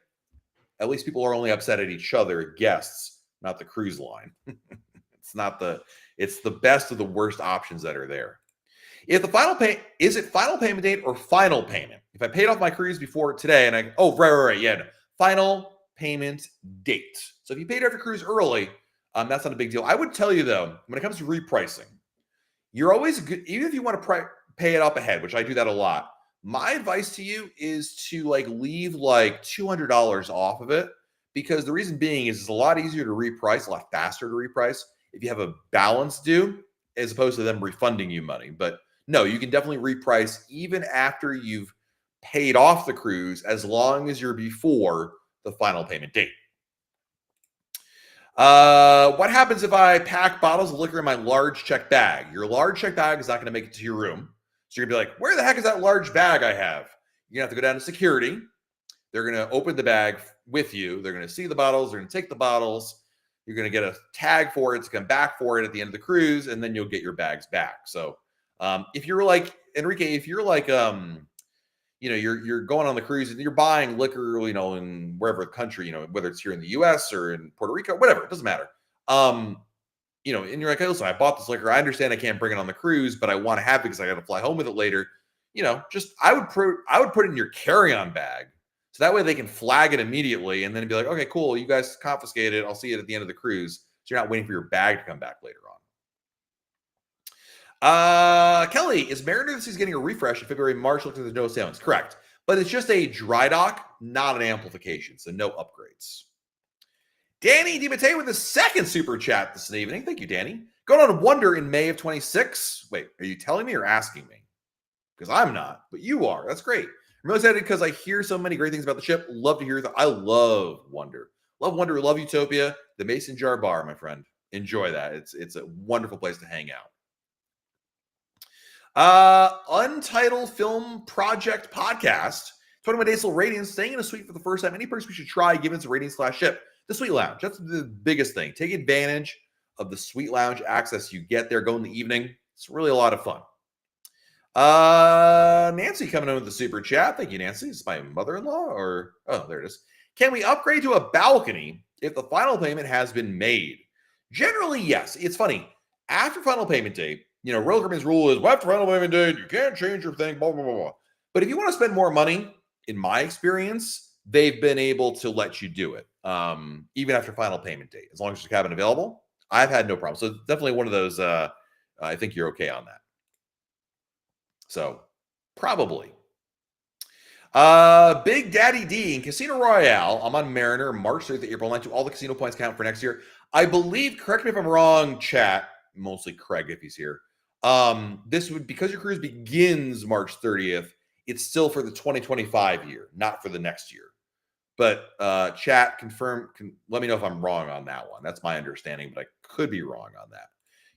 at least people are only upset at each other, guests, not the cruise line. It's the best of the worst options that are there. If the final is it final payment date or final payment? If I paid off my cruise before today and right. Yeah. No. Final payment date. So if you paid off your cruise early, that's not a big deal. I would tell you though, when it comes to repricing, you're always good, even if you want to pay it up ahead, which I do that a lot. My advice to you is to leave $200 off of it, because the reason being is it's a lot easier to reprice, a lot faster to reprice if you have a balance due, as opposed to them refunding you money. But no, you can definitely reprice even after you've paid off the cruise, as long as you're before the final payment date. What happens if I pack bottles of liquor in my large check bag? Your large check bag is not going to make it to your room. So you're going to be like, where the heck is that large bag I have? You're going to have to go down to security. They're going to open the bag with you. They're going to see the bottles. They're going to take the bottles. You're going to get a tag for it to come back for it at the end of the cruise, and then you'll get your bags back. So if you're like, Enrique, if you're like, you're going on the cruise and you're buying liquor, in wherever country, whether it's here in the US or in Puerto Rico, whatever, it doesn't matter. And you're like, hey, listen, I bought this liquor. I understand I can't bring it on the cruise, but I want to have it because I got to fly home with it later. just I would put it in your carry-on bag. So that way they can flag it immediately and then be like, okay, cool. You guys confiscate it. I'll see it at the end of the cruise. So you're not waiting for your bag to come back later on. Kelly, is Mariner this is getting a refresh in February, March? Looks like there's no sailings. Correct. But it's just a dry dock, not an amplification. So no upgrades. Danny DiMatteo with the second super chat this evening. Thank you, Danny. Going on a Wonder in May of 26. Wait, are you telling me or asking me? Because I'm not, but you are. That's great. I'm really excited because I hear so many great things about the ship. Love to hear that. I love Wonder. Love Wonder. Love Utopia. The Mason Jar Bar, my friend. Enjoy that. It's a wonderful place to hang out. Untitled Film Project Podcast. 21 days till ratings. Staying in a suite for the first time. Any person we should try given it's a rating/ship. The Suite Lounge. That's the biggest thing. Take advantage of the Suite Lounge access you get there. Go in the evening. It's really a lot of fun. Nancy coming in with the super chat. Thank you, Nancy. Is my mother-in-law or there it is. Can we upgrade to a balcony if the final payment has been made? Generally, yes. It's funny. After final payment date, Royal Caribbean's rule is after final payment date, you can't change your thing, blah, blah, blah, blah. But if you want to spend more money, in my experience, they've been able to let you do it, even after final payment date, as long as there's a cabin available. I've had no problem. So definitely one of those, I think you're okay on that. So probably. Big Daddy D in Casino Royale. I'm on Mariner, March 3rd to April 9th. Do all the casino points count for next year? I believe, correct me if I'm wrong, chat, mostly Craig if he's here. This would, because your cruise begins March 30th, it's still for the 2025 year, not for the next year. But chat, let me know if I'm wrong on that one. That's my understanding, but I could be wrong on that.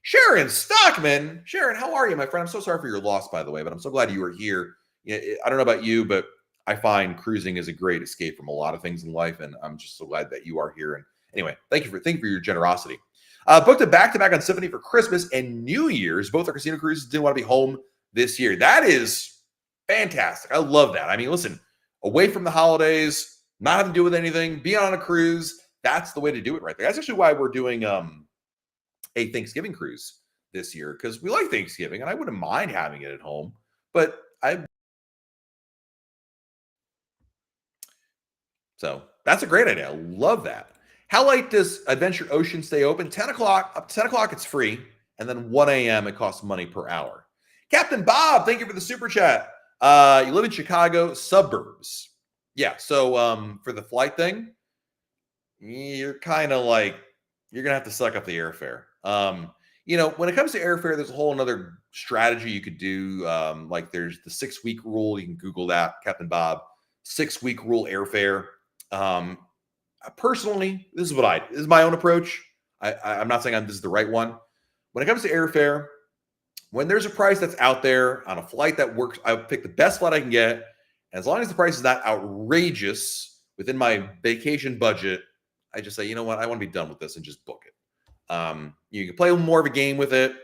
Sharon Stockman. Sharon, how are you, my friend? I'm so sorry for your loss, by the way, but I'm so glad you were here. I don't know about you, but I find cruising is a great escape from a lot of things in life, and I'm just so glad that you are here. And anyway, thank you for your generosity. Booked a back-to-back on Symphony for Christmas and New Year's. Both our casino cruises didn't want to be home this year. That is fantastic. I love that. I mean, listen, away from the holidays, not having to do with anything, being on a cruise, that's the way to do it right there. That's actually why we're doing a Thanksgiving cruise this year, because we like Thanksgiving, and I wouldn't mind having it at home, but so that's a great idea. I love that. How late does Adventure Ocean stay open? 10 o'clock. Up to 10 o'clock, it's free. And then 1 a.m., it costs money per hour. Captain Bob, thank you for the super chat. You live in Chicago suburbs. Yeah, so for the flight thing, you're kind of like, you're going to have to suck up the airfare. When it comes to airfare, there's a whole another strategy you could do. Like there's the 6-week rule. You can Google that, Captain Bob. 6-week rule airfare. Personally, this is my own approach. I'm not saying this is the right one. When it comes to airfare, when there's a price that's out there on a flight that works, I pick the best flight I can get. And as long as the price is not outrageous within my vacation budget, I just say, you know what, I want to be done with this and just book it. You can play more of a game with it.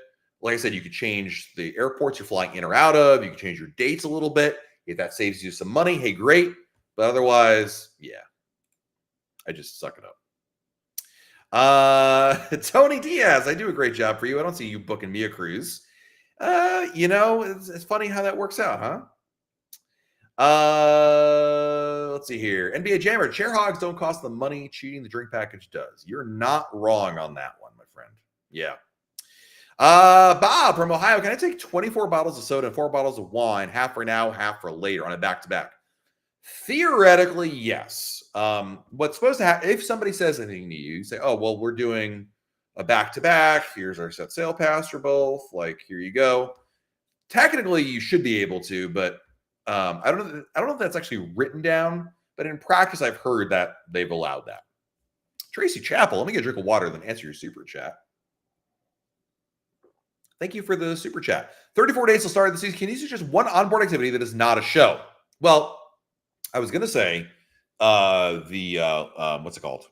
Like I said, you could change the airports you're flying in or out of. You can change your dates a little bit. If that saves you some money, hey, great. But otherwise, yeah, I just suck it up. Tony Diaz, I do a great job for you. I don't see you booking me a cruise. It's funny how that works out, huh? Let's see here. NBA Jammer, chair hogs don't cost the money. Cheating the drink package does. You're not wrong on that one, my friend. Yeah. Bob from Ohio, can I take 24 bottles of soda and 4 bottles of wine, half for now, half for later on a back-to-back? Theoretically, yes. What's supposed to happen, if somebody says anything to you, you say, oh, well, we're doing a back-to-back. Here's our set sail pass for both. Like, here you go. Technically, you should be able to, but I don't know if that's actually written down, but in practice, I've heard that they've allowed that. Tracy Chappell, let me get a drink of water, then answer your super chat. Thank you for the super chat. 34 days till start of the season. Can you suggest one onboard activity that is not a show? Well, I was going to say what's it called?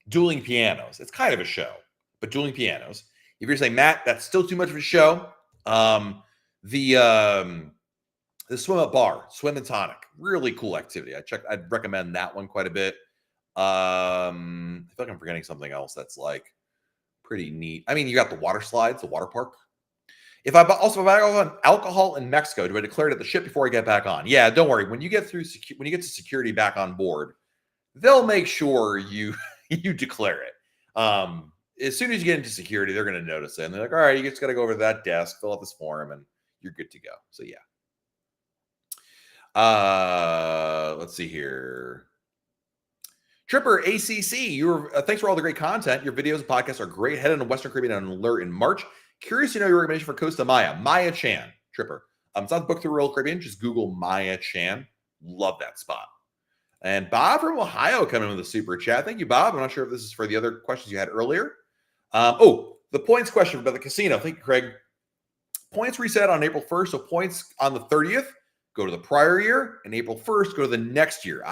Dueling pianos. It's kind of a show, but dueling pianos. If you're saying, Matt, that's still too much of a show. The swim up bar, swim and tonic, really cool activity. I'd recommend that one quite a bit. I feel like I'm forgetting something else that's like pretty neat. I mean, you got the water slides, the water park. If I also buy alcohol in Mexico, do I declare it at the ship before I get back on? Yeah, don't worry. When you get to security back on board, they'll make sure you you declare it. As soon as you get into security, they're going to notice it, and they're like, "All right, you just got to go over to that desk, fill out this form, and you're good to go." So yeah. Let's see here. Tripper ACC, thanks for all the great content. Your videos and podcasts are great. Headed to Western Caribbean on an alert in March. Curious to know your recommendation for Costa Maya. Maya Chan, Tripper. It's not booked through Royal Caribbean. Just Google Maya Chan. Love that spot. And Bob from Ohio coming with a super chat. Thank you, Bob. I'm not sure if this is for the other questions you had earlier. The points question about the casino. Thank you, Craig. Points reset on April 1st. So points on the 30th go to the prior year, and April 1st go to the next year.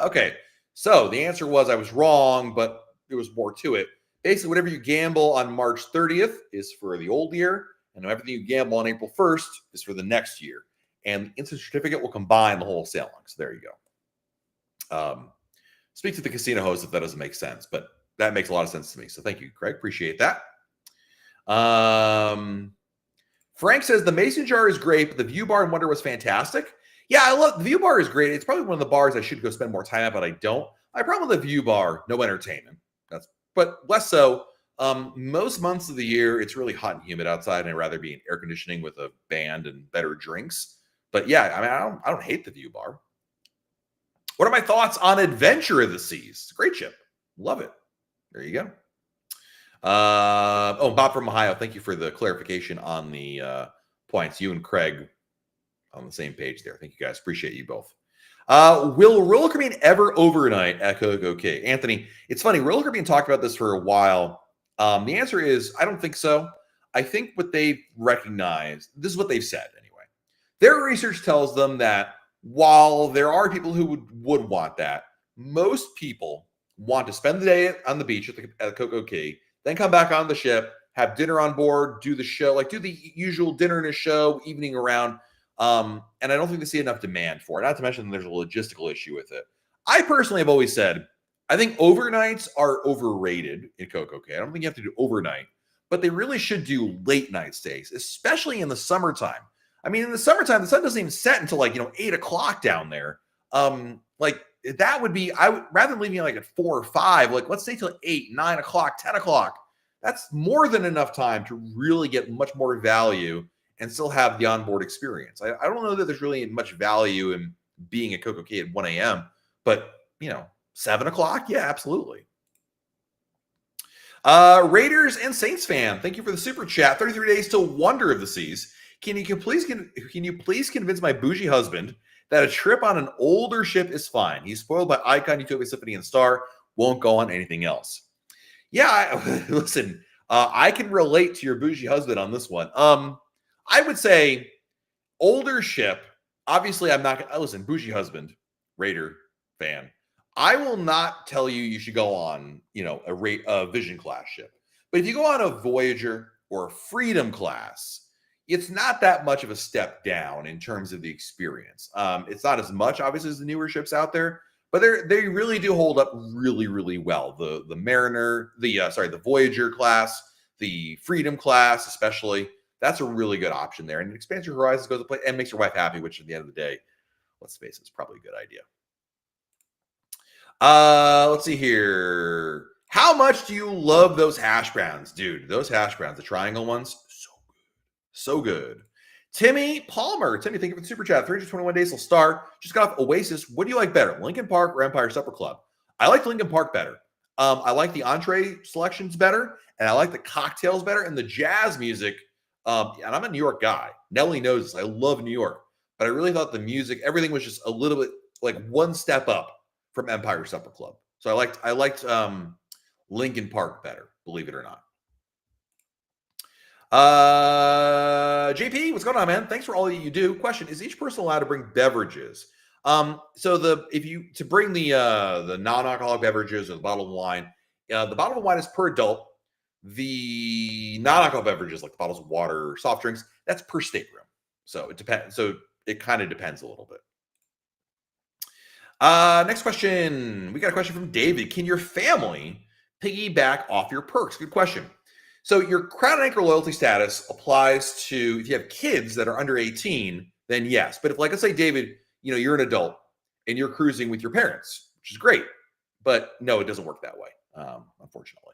Okay. So the answer was I was wrong, but there was more to it. Basically, whatever you gamble on March 30th is for the old year, and everything you gamble on April 1st is for the next year. And the instant certificate will combine the whole sailing. So there you go. Speak to the casino host if that doesn't make sense, but that makes a lot of sense to me. So thank you, Craig. Appreciate that. Frank says the mason jar is great, but the view bar in Wonder was fantastic. Yeah, I love the view bar is great. It's probably one of the bars I should go spend more time at, but I don't. My problem with the view bar, no entertainment. But less so. Most months of the year, it's really hot and humid outside, and I'd rather be in air conditioning with a band and better drinks. But yeah, I mean, I don't hate the view bar. What are my thoughts on Adventure of the Seas? It's a great ship. Love it. There you go. Bob from Ohio, thank you for the clarification on the points. You and Craig on the same page there. Thank you guys. Appreciate you both. Will Royal Caribbean ever overnight at Coco? Okay, Anthony, it's funny. Royal Caribbean talked about this for a while. The answer is I don't think so. I think what they've recognized, this is what they've said anyway. Their research tells them that while there are people who would want that, most people want to spend the day on the beach at Coco Cay, then come back on the ship, have dinner on board, do the show, like do the usual dinner and a show, evening around. And I don't think they see enough demand for it. Not to mention there's a logistical issue with it. I personally have always said, I think overnights are overrated in Coco Cay. I don't think you have to do overnight, but they really should do late night stays, especially in the summertime. I mean, in the summertime, the sun doesn't even set until 8 o'clock down there. That would be, I would rather than leaving at 4 or 5, let's stay till 8, 9 o'clock, 10 o'clock. That's more than enough time to really get much more value and still have the onboard experience. I don't know that there's really much value in being at Coco Cay at 1 a.m., but 7 o'clock, yeah, absolutely. Raiders and Saints fan, thank you for the super chat. 33 days to Wonder of the Seas. Can you please convince my bougie husband that a trip on an older ship is fine? He's spoiled by Icon, Utopia, Symphony, and Star. Won't go on anything else. Yeah, listen, I can relate to your bougie husband on this one. I would say older ship. Obviously, I'm not. Listen, bougie husband, Raider fan. I will not tell you should go on, a Vision class ship. But if you go on a Voyager or a Freedom class, it's not that much of a step down in terms of the experience. It's not as much, obviously, as the newer ships out there, but they really do hold up really, really well. The Mariner, the Voyager class, the Freedom class, especially, that's a really good option there. And it expands your horizons, goes to play, and makes your wife happy, which at the end of the day, let's face it, it's probably a good idea. Let's see here. How much do you love those hash browns, dude? Those hash browns, the triangle ones, so good. Timmy Palmer. Timmy, thank you for the super chat. 321 days till start. Just got off Oasis. What do you like better, Lincoln Park or Empire Supper Club? I like Lincoln Park better. I like the entree selections better, and I like the cocktails better, and the jazz music. And I'm a New York guy. Nelly knows this. I love New York, but I really thought the music, everything was just a little bit one step up from Empire Supper Club. So I liked Lincoln Park better, believe it or not. JP, what's going on, man? Thanks for all that you do. Question: is each person allowed to bring beverages? To bring the non-alcoholic beverages or the bottle of wine, the bottle of wine is per adult. The non-alcoholic beverages, like the bottles of water or soft drinks, that's per stateroom. So it depends. So it kind of depends a little bit. Next question. We got a question from David. Can your family piggyback off your perks? Good question. So your Crown Anchor loyalty status applies to if you have kids that are under 18, then yes. But if, like, let's say, David, you're an adult and you're cruising with your parents, which is great, but no, it doesn't work that way, unfortunately.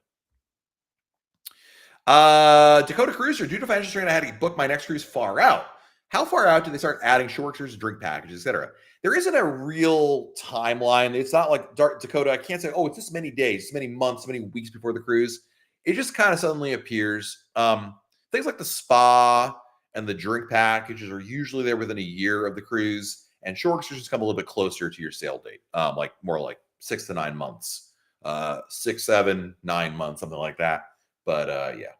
Dakota Cruiser, due to financial strain, I had to book my next cruise far out. How far out do they start adding shorters, drink packages, etc.? There isn't a real timeline. It's not like Dakota. I can't say, oh, it's this many days, this many months, this many weeks before the cruise. It just kind of suddenly appears. Things like the spa and the drink packages are usually there within a year of the cruise, and shorters just come a little bit closer to your sail date, like more like 6 to 9 months, 6, 7, 9 months, something like that. But yeah.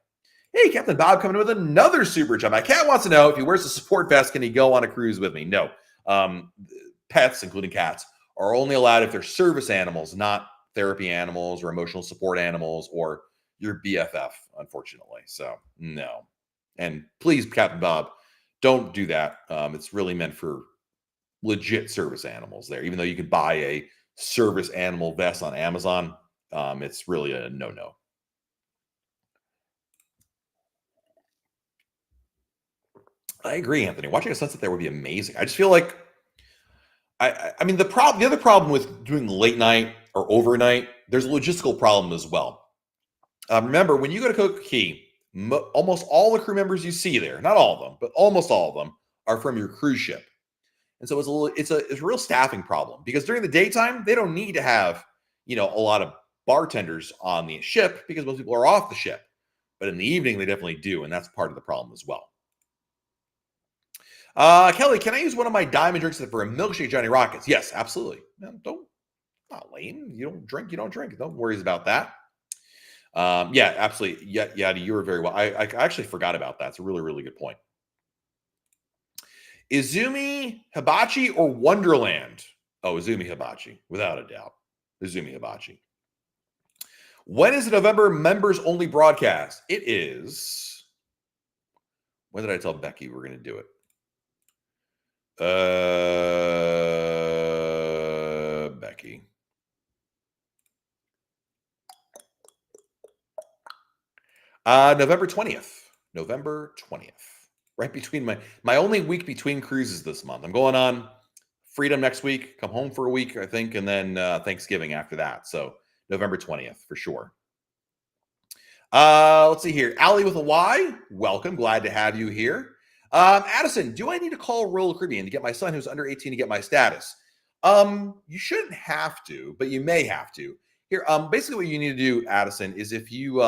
Hey, Captain Bob coming in with another super chat. My cat wants to know if he wears a support vest, can he go on a cruise with me? No. Pets, including cats, are only allowed if they're service animals, not therapy animals or emotional support animals or your BFF, unfortunately. So, no. And please, Captain Bob, don't do that. It's really meant for legit service animals there. Even though you could buy a service animal vest on Amazon, it's really a no-no. I agree, Anthony. Watching a sunset there would be amazing. I just feel like I mean the other problem with doing late night or overnight, there's a logistical problem as well. Remember, when you go to Coco Key, almost all the crew members you see there, not all of them, but almost all of them, are from your cruise ship. And so it's a real staffing problem because during the daytime, they don't need to have, a lot of bartenders on the ship because most people are off the ship. But in the evening, they definitely do. And that's part of the problem as well. Kelly, can I use one of my diamond drinks for a milkshake, Johnny Rockets? Yes, absolutely. No, not lame. You don't drink. No worries about that. Yeah, absolutely. Yeah, you were very well. I actually forgot about that. It's a really, really good point. Izumi Hibachi or Wonderland? Oh, Izumi Hibachi, without a doubt. Izumi Hibachi. When is the November members only broadcast? It is. When did I tell Becky we're going to do it? Becky. November 20th. November 20th. Right between my only week between cruises this month. I'm going on Freedom next week, come home for a week, I think, and then Thanksgiving after that. So November 20th for sure. Let's see here. Allie with a Y. Welcome. Glad to have you here. Addison, do I need to call Royal Caribbean to get my son who's under 18 to get my status? You shouldn't have to, but you may have to. Here, basically what you need to do, Addison, is if he's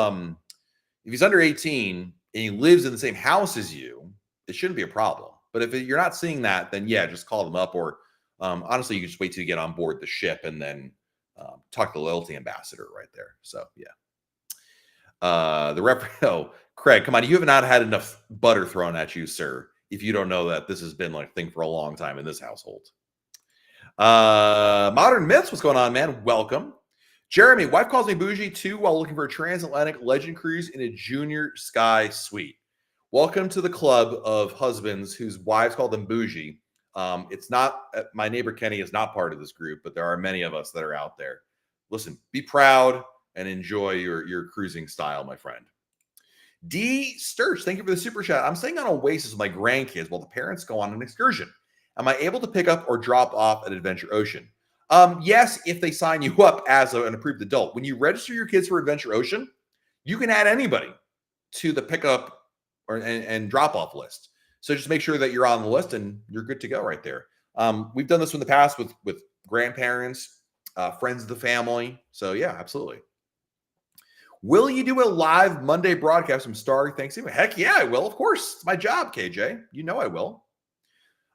under 18 and he lives in the same house as you, it shouldn't be a problem. But if you're not seeing that, then yeah, just call them up or honestly, you can just wait till you get on board the ship and then talk to the loyalty ambassador right there. So yeah. Craig, come on. You have not had enough butter thrown at you, sir, if you don't know that this has been like a thing for a long time in this household. Modern Myths, what's going on, man? Welcome. Jeremy, wife calls me bougie too while looking for a transatlantic legend cruise in a junior sky suite. Welcome to the club of husbands whose wives call them bougie. It's not, my neighbor Kenny is not part of this group, but there are many of us that are out there. Listen, be proud and enjoy your cruising style, my friend. D. Sturch, thank you for the super chat. I'm staying on Oasis with my grandkids while the parents go on an excursion. Am I able to pick up or drop off at Adventure Ocean? Yes, if they sign you up as an approved adult. When you register your kids for Adventure Ocean, you can add anybody to the pickup and drop-off list. So just make sure that you're on the list and you're good to go right there. We've done this in the past with grandparents, friends of the family. So yeah, absolutely. Will you do a live Monday broadcast from Starry Thanksgiving? Heck yeah, I will. Of course. It's my job, KJ. You know I will.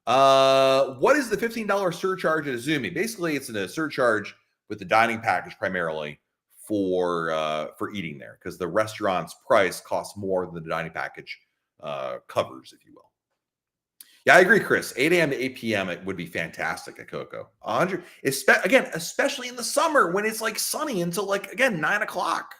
What is the $15 surcharge at Izumi? Basically, it's a surcharge with the dining package primarily for eating there because the restaurant's price costs more than the dining package covers, if you will. Yeah, I agree, Chris. 8 a.m. to 8 p.m. it would be fantastic at Coco. 100, especially in the summer when it's like sunny until 9 o'clock.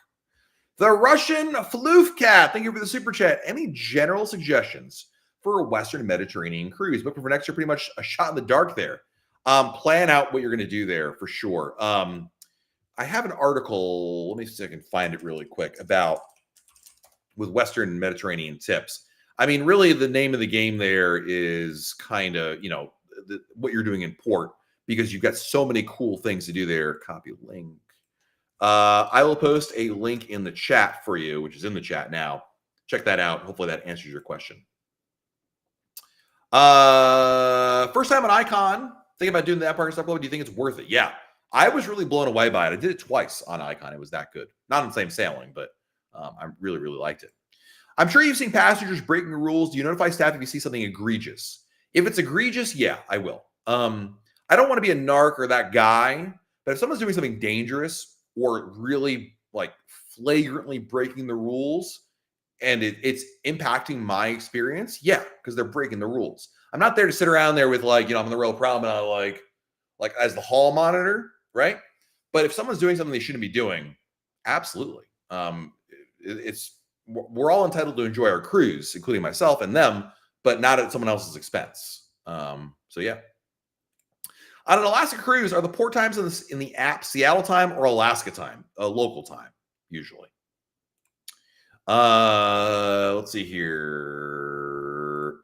The Russian Floof Cat, thank you for the super chat. Any general suggestions for a Western Mediterranean cruise? But for next year, pretty much a shot in the dark there. Plan out what you're going to do there for sure. I have an article. Let me see if I can find it really quick about with Western Mediterranean tips. I mean, really, the name of the game there is kind of, what you're doing in port, because you've got so many cool things to do there. Copy link. I will post a link in the chat for you, which is in the chat now. Check that out. Hopefully that answers your question. First time on Icon, thinking about doing the Empire Stuff Club. Do you think it's worth it? Yeah. I was really blown away by it. I did it twice on Icon. It was that good. Not on the same sailing, but I really, really liked it. I'm sure you've seen passengers breaking the rules. Do you notify staff if you see something egregious? If it's egregious, yeah, I will. I don't want to be a narc or that guy, but if someone's doing something dangerous or really like flagrantly breaking the rules and it's impacting my experience, yeah, because they're breaking the rules. I'm not there to sit around there with I'm on the Royal Promenade like as the hall monitor, right? But if someone's doing something they shouldn't be doing, absolutely. We're all entitled to enjoy our cruise, including myself and them, but not at someone else's expense. So yeah. On an Alaska cruise, are the port times in the app Seattle time or Alaska time? Local time, usually. Let's see here.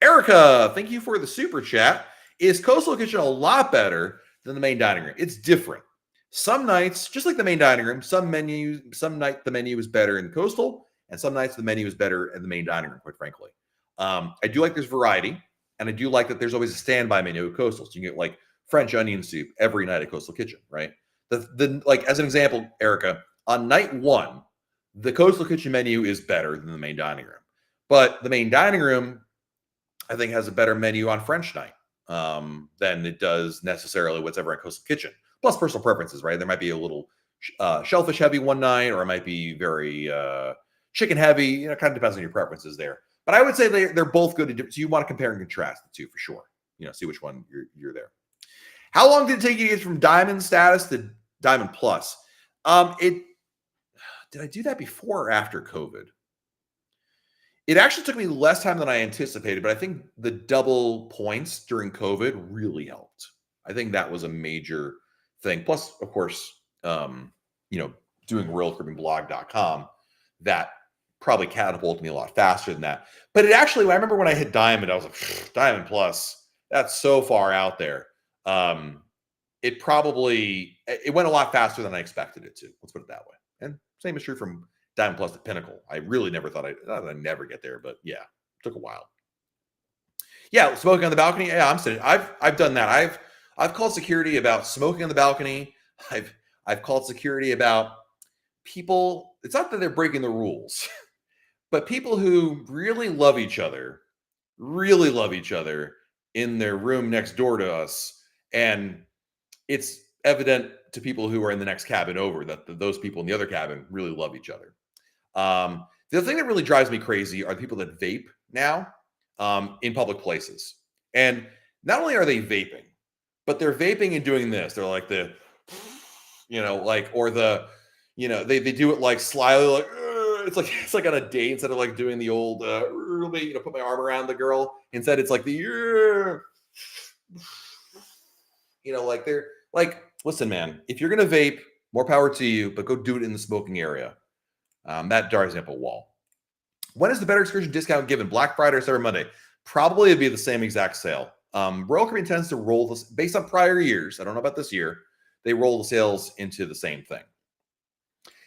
Erica, thank you for the super chat. Is Coastal Kitchen a lot better than the main dining room? It's different. Some nights, just like the main dining room, some night the menu is better in Coastal, and some nights the menu is better in the main dining room, quite frankly. I do like there's variety, and I do like that there's always a standby menu at Coastal. So you can get like French onion soup every night at Coastal Kitchen, right? Like as an example, Erica, on night 1, the Coastal Kitchen menu is better than the main dining room. But the main dining room, I think, has a better menu on French night than it does necessarily what's ever at Coastal Kitchen. Plus personal preferences, right? There might be a little shellfish heavy one night, or it might be very chicken heavy. It kind of depends on your preferences there. But I would say they're both good. So you want to compare and contrast the two for sure. See which one you're there. How long did it take you to get from Diamond status to Diamond Plus? Did I do that before or after COVID? It actually took me less time than I anticipated, but I think the double points during COVID really helped. I think that was a major thing. Plus, of course, doing RoyalCaribbeanBlog.com, that probably catapulted me a lot faster than that. But I remember when I hit Diamond, I was like, Diamond Plus, that's so far out there. It went a lot faster than I expected it to. Let's put it that way. And same is true from Diamond Plus to Pinnacle. I really never thought I'd never get there, but yeah, it took a while. Yeah, smoking on the balcony. Yeah, I'm sitting. I've done that. I've called security about smoking on the balcony. I've called security about people. It's not that they're breaking the rules, but people who really love each other in their room next door to us, and it's evident to people who are in the next cabin over that those people in the other cabin really love each other. The other thing that really drives me crazy are the people that vape now in public places. And not only are they vaping, but they're vaping and doing this. They're like they do it like slyly, like it's like on a date, instead of like doing the old put my arm around the girl. Instead, it's like like they're like, listen, man, if you're gonna vape, more power to you, but go do it in the smoking area. That drives me up a wall. When is the better excursion discount given? Black Friday or Cyber Monday? Probably it'd be the same exact sale. Royal Caribbean tends to roll this based on prior years. I don't know about this year. They roll the sales into the same thing.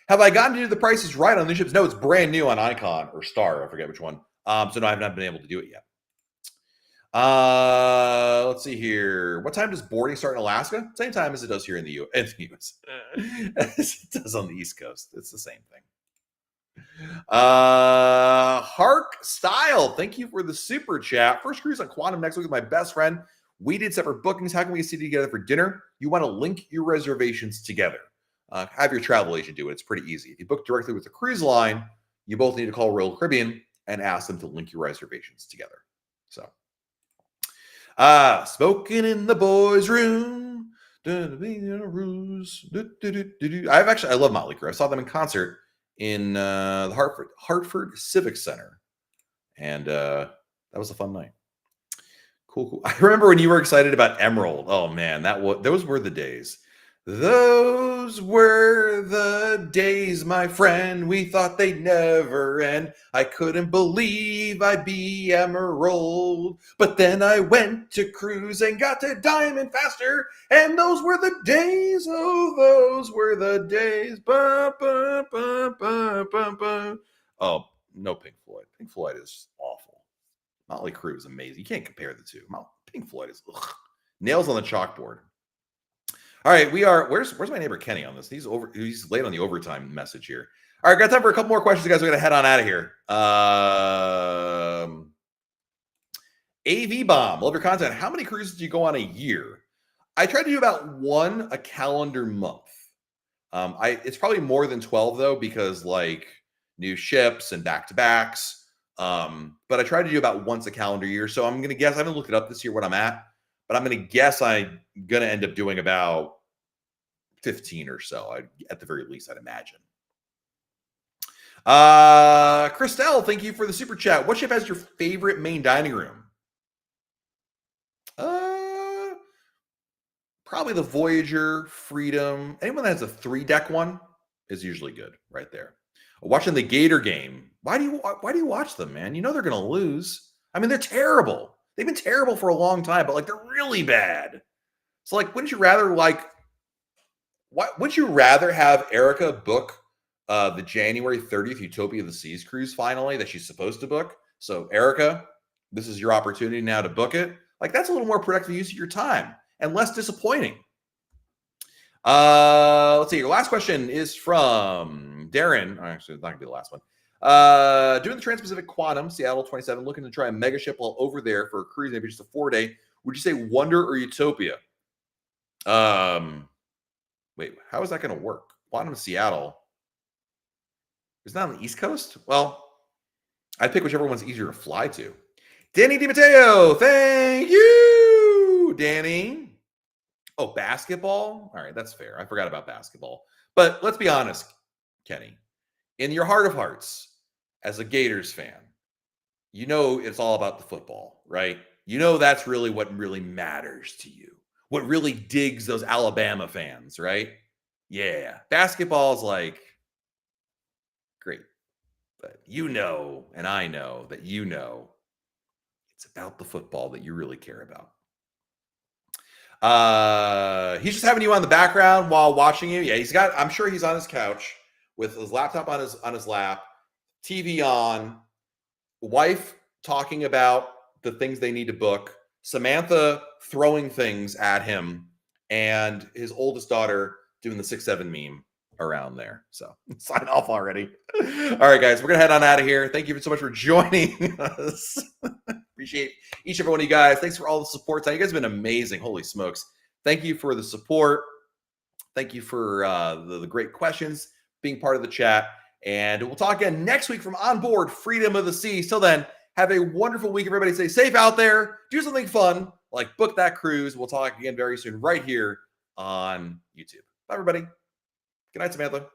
Have I gotten to do the prices right on these ships? No, it's brand new on Icon or Star. I forget which one. So no, I've not been able to do it yet. Let's see here. What time does boarding start in Alaska? Same time as it does here in the US. As it does on the East Coast. It's the same thing. Hark Style, thank you for the super chat. First cruise on Quantum next week with my best friend. We did separate bookings. How can we sit together for dinner? You want to link your reservations together. Have your travel agent do it. It's pretty easy. If you book directly with the cruise line, you both need to call Royal Caribbean and ask them to link your reservations together. So, smoking in the boys' room. I love Motley Crue. I saw them in concert in the Hartford Civic Center, and that was a fun night. Cool. I remember when you were excited about Emerald. Oh man, those were the days. Those were the days, my friend, we thought they'd never end. I couldn't believe I'd be Emerald. But then I went to cruise and got to Diamond faster. And those were the days, oh, those were the days. Ba, ba, ba, ba, ba, ba. Oh, no Pink Floyd. Pink Floyd is awful. Motley Crue is amazing. You can't compare the two. Pink Floyd is nails on the chalkboard. All right, we are. Where's my neighbor Kenny on this? He's late on the overtime message here. All right, got time for a couple more questions, guys. We're gonna head on out of here. AV Bomb, love your content. How many cruises do you go on a year? I try to do about one a calendar month. It's probably more than 12 though, because like new ships and back-to-backs. But I try to do about once a calendar year. So I'm gonna guess. I haven't looked it up this year what I'm at. But I'm going to guess I'm going to end up doing about 15 or so, at the very least, I'd imagine. Christelle, thank you for the super chat. What ship has your favorite main dining room? Probably the Voyager, Freedom. Anyone that has a 3-deck one is usually good right there. Watching the Gator game. Why do you watch them, man? You know they're going to lose. I mean, they're terrible. They've been terrible for a long time, but like they're really bad. So like, wouldn't you rather have Erica book the January 30th Utopia of the Seas cruise finally that she's supposed to book? So Erica, this is your opportunity now to book it. Like that's a little more productive use of your time and less disappointing. Let's see. Your last question is from Darren. Actually, it's not gonna be the last one. Doing the Trans-Pacific Quantum, Seattle 27, looking to try a mega ship while over there for a cruise, maybe just a 4-day. Would you say Wonder or Utopia? Wait, how is that going to work? Quantum Seattle. Is that on the East Coast? Well, I'd pick whichever one's easier to fly to. Danny DiMatteo, thank you, Danny. Oh, basketball? All right, that's fair. I forgot about basketball. But let's be honest, Kenny. In your heart of hearts, as a Gators fan, you know it's all about the football, right? You know that's really what really matters to you. What really digs those Alabama fans, right? Yeah. Basketball is like, great. But you know, and I know that you know, it's about the football that you really care about. He's just having you on the background while watching you. Yeah, I'm sure he's on his couch with his laptop on his lap, TV on, wife talking about the things they need to book, Samantha throwing things at him, and his oldest daughter doing the 6'7" meme around there. So sign off already. All right, guys, we're gonna head on out of here. Thank you so much for joining us. Appreciate each and every one of you guys. Thanks for all the support. You guys have been amazing. Holy smokes. Thank you for the support. Thank you for the great questions, being part of the chat. And we'll talk again next week from On Board Freedom of the Seas. Till then, have a wonderful week. Everybody stay safe out there. Do something fun, like book that cruise. We'll talk again very soon right here on YouTube. Bye, everybody. Good night, Samantha.